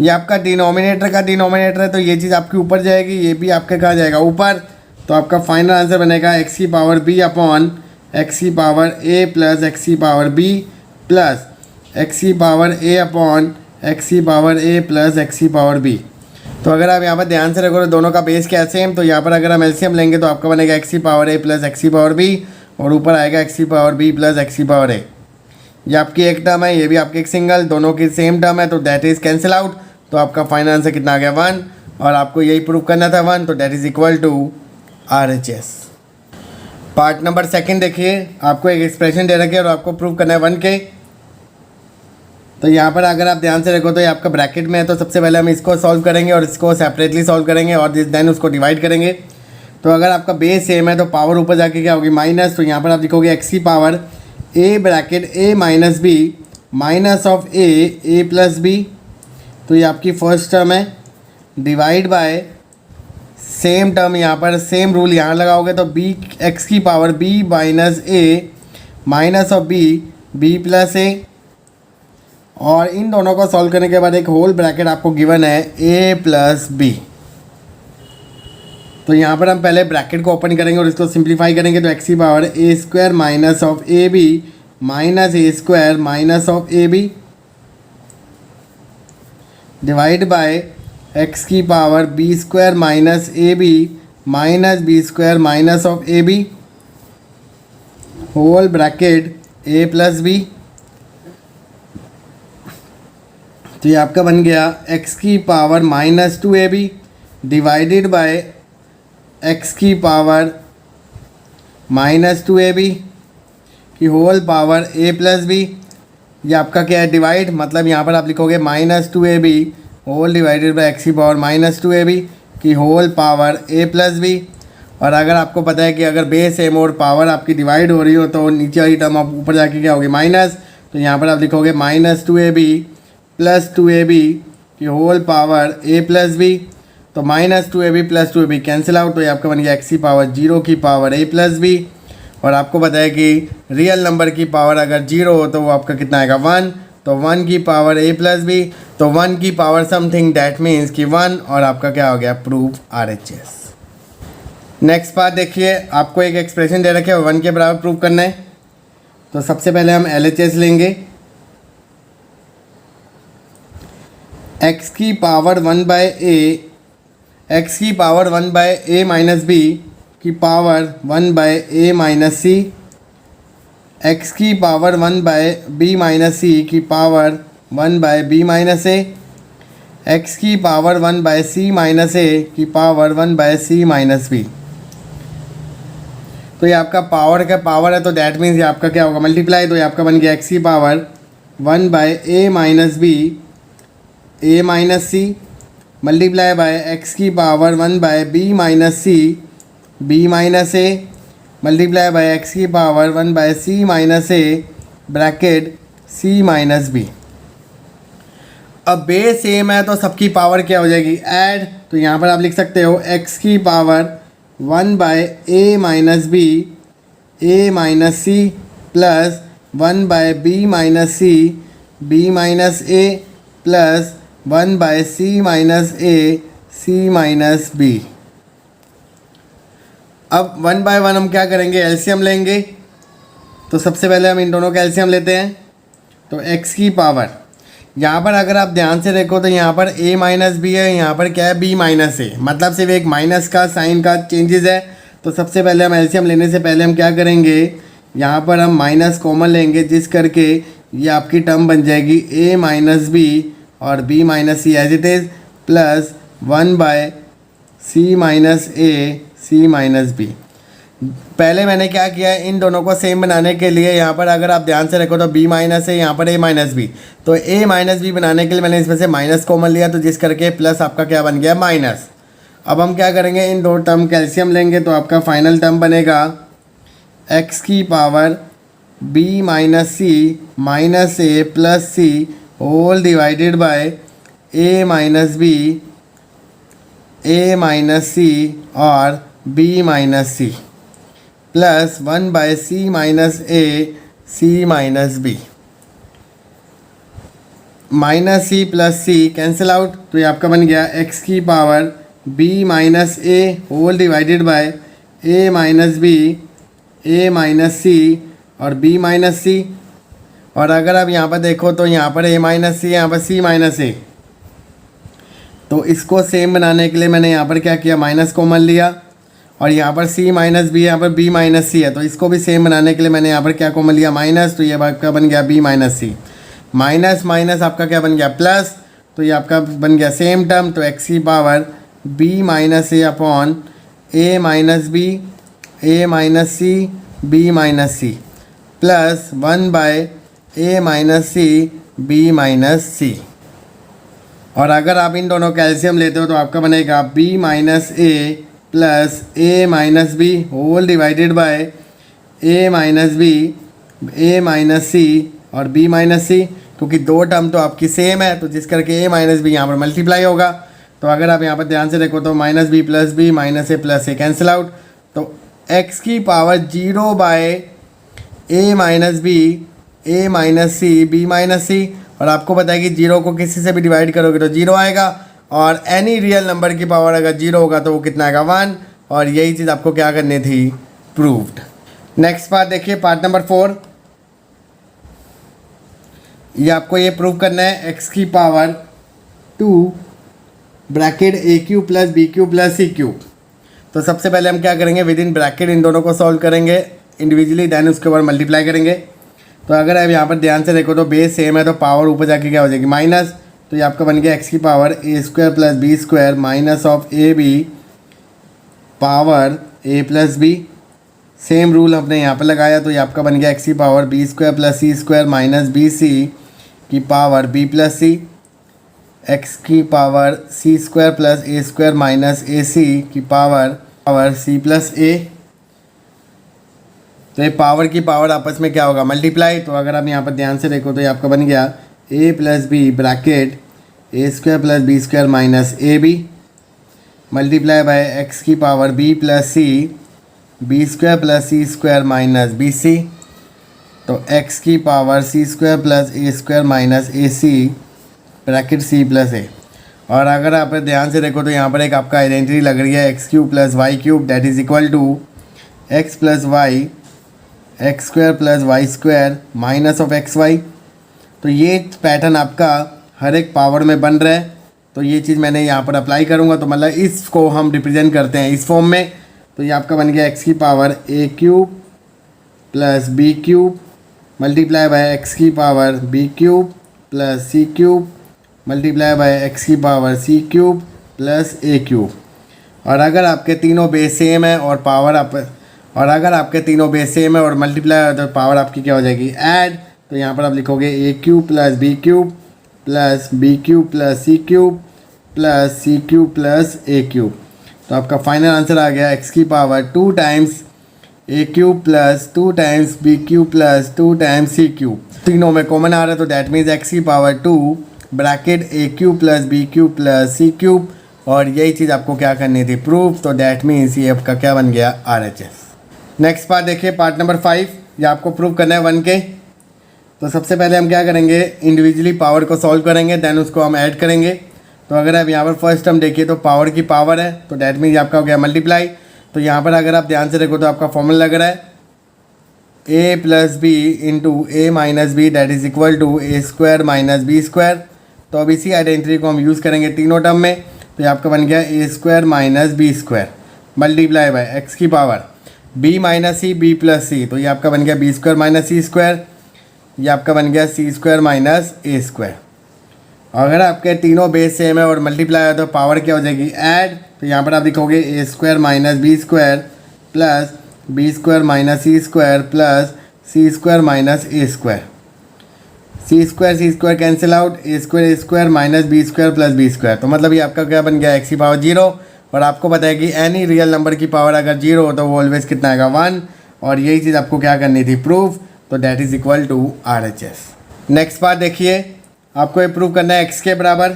ये आपका डिनोमिनेटर का डिनोमिनेटर है तो ये चीज़ आपके ऊपर जाएगी, ये भी आपके कहाँ जाएगा, ऊपर। तो आपका फाइनल आंसर बनेगा एक्स की पावर b अपॉन एक्स की पावर a प्लस एक्स की पावर b प्लस एक्स की पावर a अपॉन एक्स की पावर a प्लस एक्स की पावर b। तो अगर आप यहाँ पर ध्यान से रखो तो दोनों का बेस क्या सेम, तो यहाँ पर अगर हम एलसीएम लेंगे तो आपका बनेगा एक्स की पावर a प्लस एक्स की पावर b और ऊपर आएगा एक्स की पावर b प्लस एक्स की पावर a। ये आपकी एक टर्म है, ये भी आपकी एक सिंगल, दोनों की सेम टर्म है तो दैट इज़ कैंसिल आउट। तो आपका फाइनल आंसर कितना आ गया, 1, और आपको यही प्रूव करना था 1, तो that is equal to RHS। Part number 2 देखिए, आपको एक एक्सप्रेशन दे रखे और आपको प्रूव करना है 1 के। तो यहाँ पर अगर आप ध्यान से रखो तो ये आपका ब्रैकेट में है, तो सबसे पहले हम इसको सॉल्व करेंगे और इसको सेपरेटली सॉल्व करेंगे और देन उसको डिवाइड करेंगे। तो अगर आपका बेस सेम है तो पावर ऊपर जाके क्या होगी, माइनस। तो यहाँ पर आप लिखोगे एक्स की power a bracket a minus B minus of a plus b. तो ये आपकी फर्स्ट टर्म है, डिवाइड बाय सेम टर्म, यहाँ पर सेम रूल यहाँ लगाओगे तो b एक्स की power b minus a minus of b plus a। और इन दोनों को सॉल्व करने के बाद एक होल ब्रैकेट आपको गिवन है a प्लस b। तो यहाँ पर हम पहले ब्रैकेट को ओपन करेंगे और इसको सिंप्लीफाई करेंगे। तो एक्स की power a square minus of A B minus a square minus of A B divide by x की power b square minus A B minus b square minus of A B whole bracket a plus b। तो ये आपका बन गया x की power minus 2ab divided by x की power minus 2ab की whole power a plus b। ये आपका क्या है, डिवाइड, मतलब यहाँ पर आप लिखोगे minus 2ab whole divided by x की पावर माइनस 2ab की whole power a plus b। और अगर आपको पता है कि अगर बेस सेम और पावर आपकी डिवाइड हो रही हो तो नीचे वाली टर्म आप ऊपर जाके क्या होगी, माइनस। तो यहाँ पर आप लिखोगे माइनस 2ab प्लस 2ab की whole power a plus b। तो minus 2ab plus 2ab cancel out, तो ये आपका बन गया एक्स की पावर 0 की पावर a प्लस b। और आपको पता है कि रियल नंबर की पावर अगर 0 हो तो वो आपका कितना आएगा, 1। तो 1 की पावर a प्लस b, तो 1 की पावर समथिंग दैट मीन्स कि 1, और आपका क्या हो गया, प्रूफ RHS। नेक्स्ट पार्ट देखिए, आपको एक एक्सप्रेशन दे रखे 1 के बराबर प्रूव करना है। तो सबसे पहले हम LHS लेंगे। x की पावर 1/a एक्स की पावर 1/a माइनस b की power 1/a minus c, x की पावर 1/b माइनस c की power 1/b minus a, x की पावर 1/c माइनस a की पावर 1/c माइनस b। तो ये आपका पावर का पावर है तो दैट मीन्स ये आपका क्या होगा, मल्टीप्लाई। तो ये आपका बन गया एक्स की power 1/a minus b a minus c multiply by x की power 1/b minus c b minus a multiply by x की power 1/c minus a bracket c minus b। अब बेस सेम है तो सबकी power क्या हो जाएगी, add. तो यहाँ पर आप लिख सकते हो x की power 1/a minus b a minus c plus 1/b minus c b minus a plus 1/c-a c-b। अब 1/1 हम क्या करेंगे, एलसीएम लेंगे। तो सबसे पहले हम इन दोनों का एलसीएम लेते हैं। तो x की पावर, यहाँ पर अगर आप ध्यान से देखो तो यहाँ पर a माइनस बी है, यहाँ पर क्या है b माइनस ए, मतलब सिर्फ एक माइनस का साइन का चेंजेस है। तो सबसे पहले हम एलसीएम लेने से पहले हम क्या करेंगे, यहाँ पर हम माइनस कॉमन लेंगे, जिस करके ये आपकी टर्म बन जाएगी a माइनस बी और b minus c as it is plus 1/c minus A c minus b. पहले मैंने क्या किया है, इन दोनों को सेम बनाने के लिए यहाँ पर अगर आप ध्यान से रखो तो b माइनस है, यहाँ पर a माइनस बी। तो a माइनस बी बनाने के लिए मैंने इसमें से माइनस कॉमन लिया, तो जिस करके प्लस आपका क्या बन गया, माइनस। अब हम क्या करेंगे, इन दो टर्म कैल्शियम लेंगे, तो आपका फाइनल टर्म बनेगा x की power b minus C minus A plus C whole divided by a minus B a minus C और b minus C plus 1/c minus ए c minus B. Minus C plus C cancel out, तो ये आपका बन गया x की power b minus A whole divided by a minus B a minus C और b minus C. और अगर आप यहाँ पर देखो तो यहाँ पर a माइनस सी, यहाँ पर c माइनस ए। तो इसको सेम बनाने के लिए मैंने यहाँ पर क्या किया, माइनस कॉमन लिया, और यहाँ पर c माइनस बी, यहाँ पर b माइनस सी है, तो इसको भी सेम बनाने के लिए मैंने यहाँ पर क्या कॉमन लिया, माइनस। तो ये आपका बन गया b minus C, minus minus आपका क्या बन गया, प्लस। तो ये आपका बन गया सेम टर्म, तो x की power b minus A upon a minus B a minus C b minus C plus 1/a minus C b minus C. और अगर आप इन दोनों कैल्शियम लेते हो तो आपका बनेगा b minus A plus a minus B whole divided by a minus B a minus C और b माइनस सी, क्योंकि दो टर्म तो आपकी सेम है, तो जिस करके a माइनस बी यहाँ पर मल्टीप्लाई होगा। तो अगर आप यहाँ पर ध्यान से देखो तो minus B plus B minus A plus A cancel out, तो x की power 0/a minus B a minus C b minus C. और आपको पता है कि 0 को किसी से भी डिवाइड करोगे तो 0 आएगा, और एनी रियल नंबर की पावर अगर 0 होगा तो वो कितना आएगा, 1। और यही चीज़ आपको क्या करनी थी, प्रूव्ड। नेक्स्ट पार्ट देखिए, पार्ट नंबर 4। ये आपको ये प्रूव करना है x की power 2 bracket A cube plus B cube plus C cube. तो सबसे पहले हम क्या करेंगे, विद इन ब्रैकेट इन दोनों को सॉल्व करेंगे इंडिविजुअली, देन उसके बाद मल्टीप्लाई करेंगे। तो अगर आप यहाँ पर ध्यान से देखो तो बेस सेम है, तो पावर ऊपर जाके क्या हो जाएगी, माइनस। तो ये आपका बन गया x की power a square plus B square minus of A b power a plus b. Same rule हमने यहाँ पर लगाया, तो ये आपका बन गया x की power b square plus C square minus B C की power b plus C, x की power c square plus a square minus A C की पावर c प्लस a। तो ये पावर की पावर आपस में क्या होगा, मल्टीप्लाई। तो अगर आप यहाँ पर ध्यान से देखो तो ये आपका बन गया a plus B bracket A square plus B square minus A B multiply by x की power b plus C B square plus C square minus B C. तो x की power c square plus A square minus A C bracket c plus A. और अगर आप ध्यान से देखो तो यहाँ पर एक आपका आइडेंटिटी लग रही है, x cube plus y cube that is equal to x plus y x square plus y square minus of x y. तो ये पैटर्न आपका हर एक पावर में बन रहा है, तो ये चीज़ मैंने यहाँ पर अप्लाई करूँगा, तो मतलब इसको हम रिप्रेजेंट करते हैं इस फॉर्म में। तो ये आपका बन गया एक्स की power A cube plus B cube multiply by x की power B cube plus C cube multiply by x की power C cube plus A cube. और अगर आपके तीनों बेस सेम है और पावर और मल्टीप्लाई तो पावर आपकी क्या हो जाएगी, ऐड। तो यहाँ पर आप लिखोगे A cube plus B cube plus B cube plus C cube plus A cube. तो आपका फाइनल आंसर आ गया एक्स की power 2 times A cube plus 2 times B cube plus 2 times C cube. तीनों में कॉमन आ रहा है, तो दैट मीन्स एक्स की power 2 bracket A cube plus B cube plus C cube. और यही चीज़ आपको क्या करनी थी, प्रूफ। तो दैट मीन्स ये आपका क्या बन गया, RHS। नेक्स्ट पार्ट देखिए, पार्ट नंबर 5। ये आपको प्रूव करना है 1 के। तो सबसे पहले हम क्या करेंगे, इंडिविजुअली पावर को सॉल्व करेंगे, देन उसको हम ऐड करेंगे। तो अगर आप यहाँ पर फर्स्ट टर्म देखिए तो पावर की पावर है, तो डैट मीन्स आपका हो गया मल्टीप्लाई। तो यहाँ पर अगर आप ध्यान से देखो तो आपका फॉर्मूला लग रहा है a plus b into a minus b that is equal to a square minus B square. तो अब इसी आइडेंटिटी को हम यूज़ करेंगे तीनों टर्म में। तो ये आपका बन गया A square minus B square multiply by x की power B minus C B plus C. तो ये आपका बन गया बी स्क्वायर माइनस सी स्क्वायर, ये आपका बन गया C square minus A square. अगर आपके तीनों बेस सेम है और मल्टीप्लाई है तो पावर क्या हो जाएगी, ऐड। तो यहाँ पर आप लिखोगे A square minus B square plus B square minus C square plus C square minus A square. C square cancel out, A square minus B square plus B square. तो मतलब ये आपका क्या बन गया एक्स की पावर 0। और आपको पता है कि एनी रियल नंबर की पावर अगर 0 हो तो वो ऑलवेज कितना आएगा 1। और यही चीज़ आपको क्या करनी थी, प्रूफ। तो that is equal to RHS। Next part देखिए, आपको ये प्रूव करना है x के बराबर।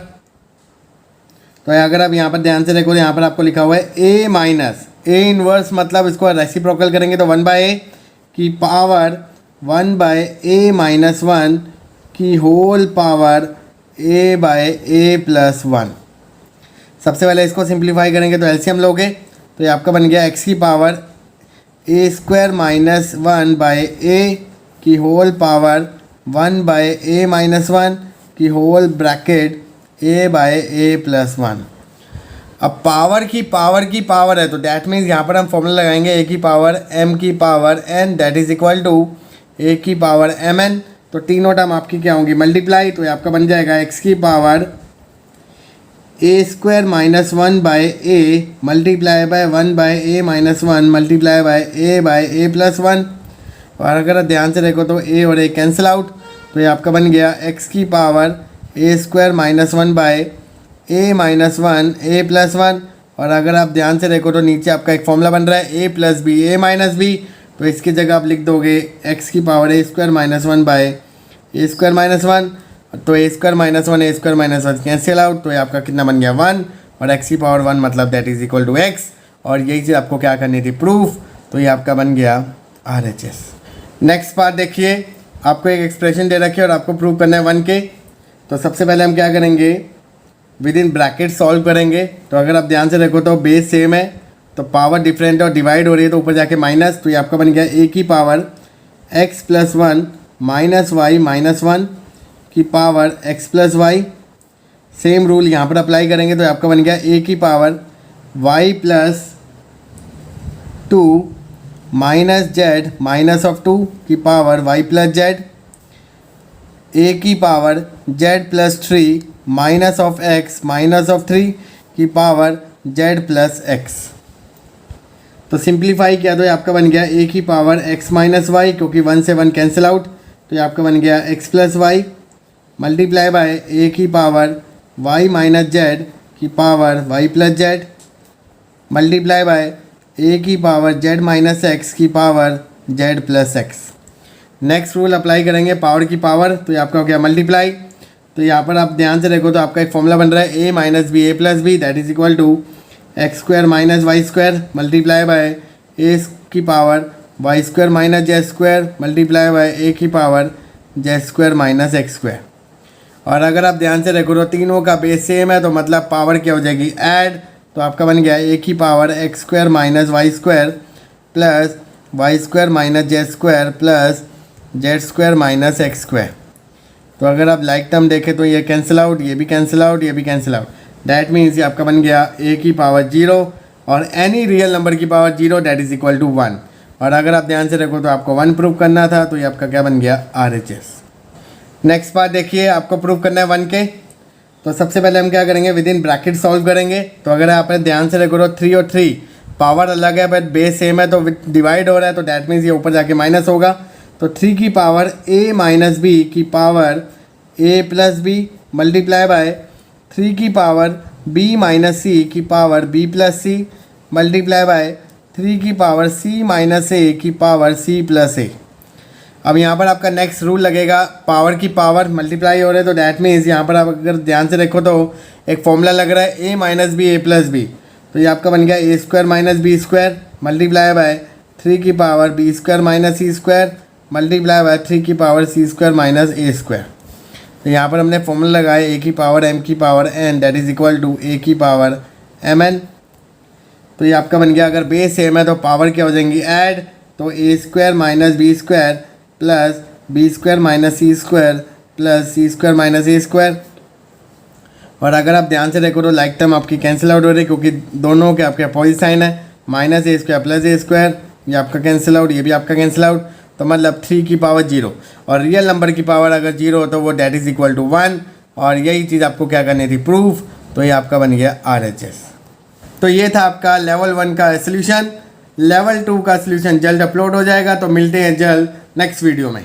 तो अगर आप यहाँ पर ध्यान से देखो तो यहाँ पर आपको लिखा हुआ है a माइनस ए इनवर्स, मतलब इसको रेसिप्रोकल करेंगे तो 1/a की पावर 1/a माइनस 1 की होल पावर a/a प्लस 1। सबसे पहले इसको सिंप्लीफाई करेंगे तो एलसीएम लोगे तो ये आपका बन गया x की power a square minus 1/a की होल पावर 1/a माइनस 1 की होल ब्रैकेट a/a प्लस 1। अब पावर की पावर है तो डैट मीन्स यहाँ पर हम फॉर्मूला लगाएंगे a की पावर m की power n that is equal to a की पावर mn। तो तीनों टर्म आपकी क्या होंगी, मल्टीप्लाई। तो ये आपका बन जाएगा x की power a square minus 1/a multiply by 1/a minus 1 multiply by a/a plus 1। और अगर आप ध्यान से देखो तो a और a कैंसिल आउट। तो ये आपका बन गया x की power a square minus 1/a minus 1 a plus 1। और अगर आप ध्यान से देखो तो नीचे आपका एक फॉर्मूला बन रहा है a plus b a minus b. तो इसकी जगह आप लिख दोगे x की power a square minus 1/a square minus 1। तो a square minus 1 a square minus 1 cancel out. तो ये आपका कितना बन गया 1 और x की पावर 1 मतलब that is equal to x। और यही चीज़ आपको क्या करनी थी, प्रूफ। तो ये आपका बन गया RHS। नेक्स्ट पार्ट देखिए, आपको एक एक्सप्रेशन दे रखी है और आपको प्रूव करना है 1 के। तो सबसे पहले हम क्या करेंगे, विद इन ब्रैकेट सॉल्व करेंगे। तो अगर आप ध्यान से देखो तो बेस सेम है तो पावर डिफरेंट है और डिवाइड हो रही है तो ऊपर जाके माइनस। तो ये आपका बन गया a की power x plus 1 minus y minus 1 की power x plus y. Same rule यहाँ पर अप्लाई करेंगे तो आपका बन गया a की power y plus 2 minus Z minus of 2 की power y plus Z, a की power z plus 3 minus of x minus of 3 की पावर z प्लस x। तो सिंप्लीफाई किया तो ये आपका बन गया a की पावर x माइनस वाई, क्योंकि 1 से 1 कैंसिल आउट। तो ये आपका बन गया x plus y multiply by a की पावर y माइनस जेड की power y plus z multiply by a की पावर z माइनस एक्स की power z plus x. Next rule apply करेंगे पावर की पावर। तो ये आपका हो गया मल्टीप्लाई। तो यहाँ पर आप ध्यान से देखो तो आपका एक फॉर्मूला बन रहा है a minus B a plus b that is equal to x square minus y square multiply by a की power y square minus z square multiply by a की power z square minus x square. और अगर आप ध्यान से देखो तो तीनों का बेस सेम है तो मतलब पावर क्या हो जाएगी, ऐड। तो आपका बन गया a की power x square minus y square plus y square minus z square plus z square minus x square. तो अगर आप लाइक टर्म देखें तो ये कैंसिल आउट, ये भी कैंसिल आउट, ये भी कैंसिल आउट। दैट मीन्स ये आपका बन गया a की पावर 0 और एनी रियल नंबर की power 0 that is equal to 1। और अगर आप ध्यान से देखो तो आपको 1 प्रूव करना था तो ये आपका क्या बन गया, RHS। नेक्स्ट पार्ट देखिए, आपको प्रूव करना है 1 के। तो सबसे पहले हम क्या करेंगे, विद इन ब्रैकेट सॉल्व करेंगे। तो अगर आप ध्यान से देखो तो 3 और 3 पावर अलग है बट बेस सेम है तो डिवाइड हो रहा है तो डैट मीन्स ये ऊपर जाके माइनस होगा। तो 3 की पावर a माइनस बी की power a plus b multiply by 3 की पावर b माइनस सी की power b plus c multiply by 3 की पावर c माइनस a की पावर c प्लस a। अब यहाँ पर आपका नेक्स्ट रूल लगेगा, पावर की पावर मल्टीप्लाई हो रहे हैं तो डैट मीन्स यहाँ पर आप अगर ध्यान से देखो तो एक फॉर्मूला लग रहा है a minus B a plus b. तो ये आपका बन गया a square minus B square multiply by 3 की power b square minus C square multiply by 3 की power c square minus a square. तो यहाँ पर हमने फॉर्मूला लगाया a की पावर m की power n that is equal to a की पावर mn। तो ये आपका बन गया, अगर बेस सेम है तो पावर क्या हो जाएंगी ऐड, तो a square minus b square plus b square minus c square plus c square minus a square. और अगर आप ध्यान से देखो तो लाइक टर्म आपकी कैंसिल आउट हो रही है क्योंकि दोनों के आपके अपोजिट साइन है, minus a square plus a square, ये आपका कैंसिल आउट, ये भी आपका कैंसिल आउट। तो मतलब 3 की पावर 0 और रियल नंबर की पावर अगर 0 हो तो वो डेट इज इक्वल टू 1। और यही चीज़ आपको क्या करनी थी, प्रूफ। तो ये आपका बन गया RHS। तो ये था आपका लेवल 1 का सोल्यूशन। लेवल 2 का सोल्यूशन जल्द अपलोड हो जाएगा, तो मिलते हैं जल्द नेक्स्ट वीडियो में।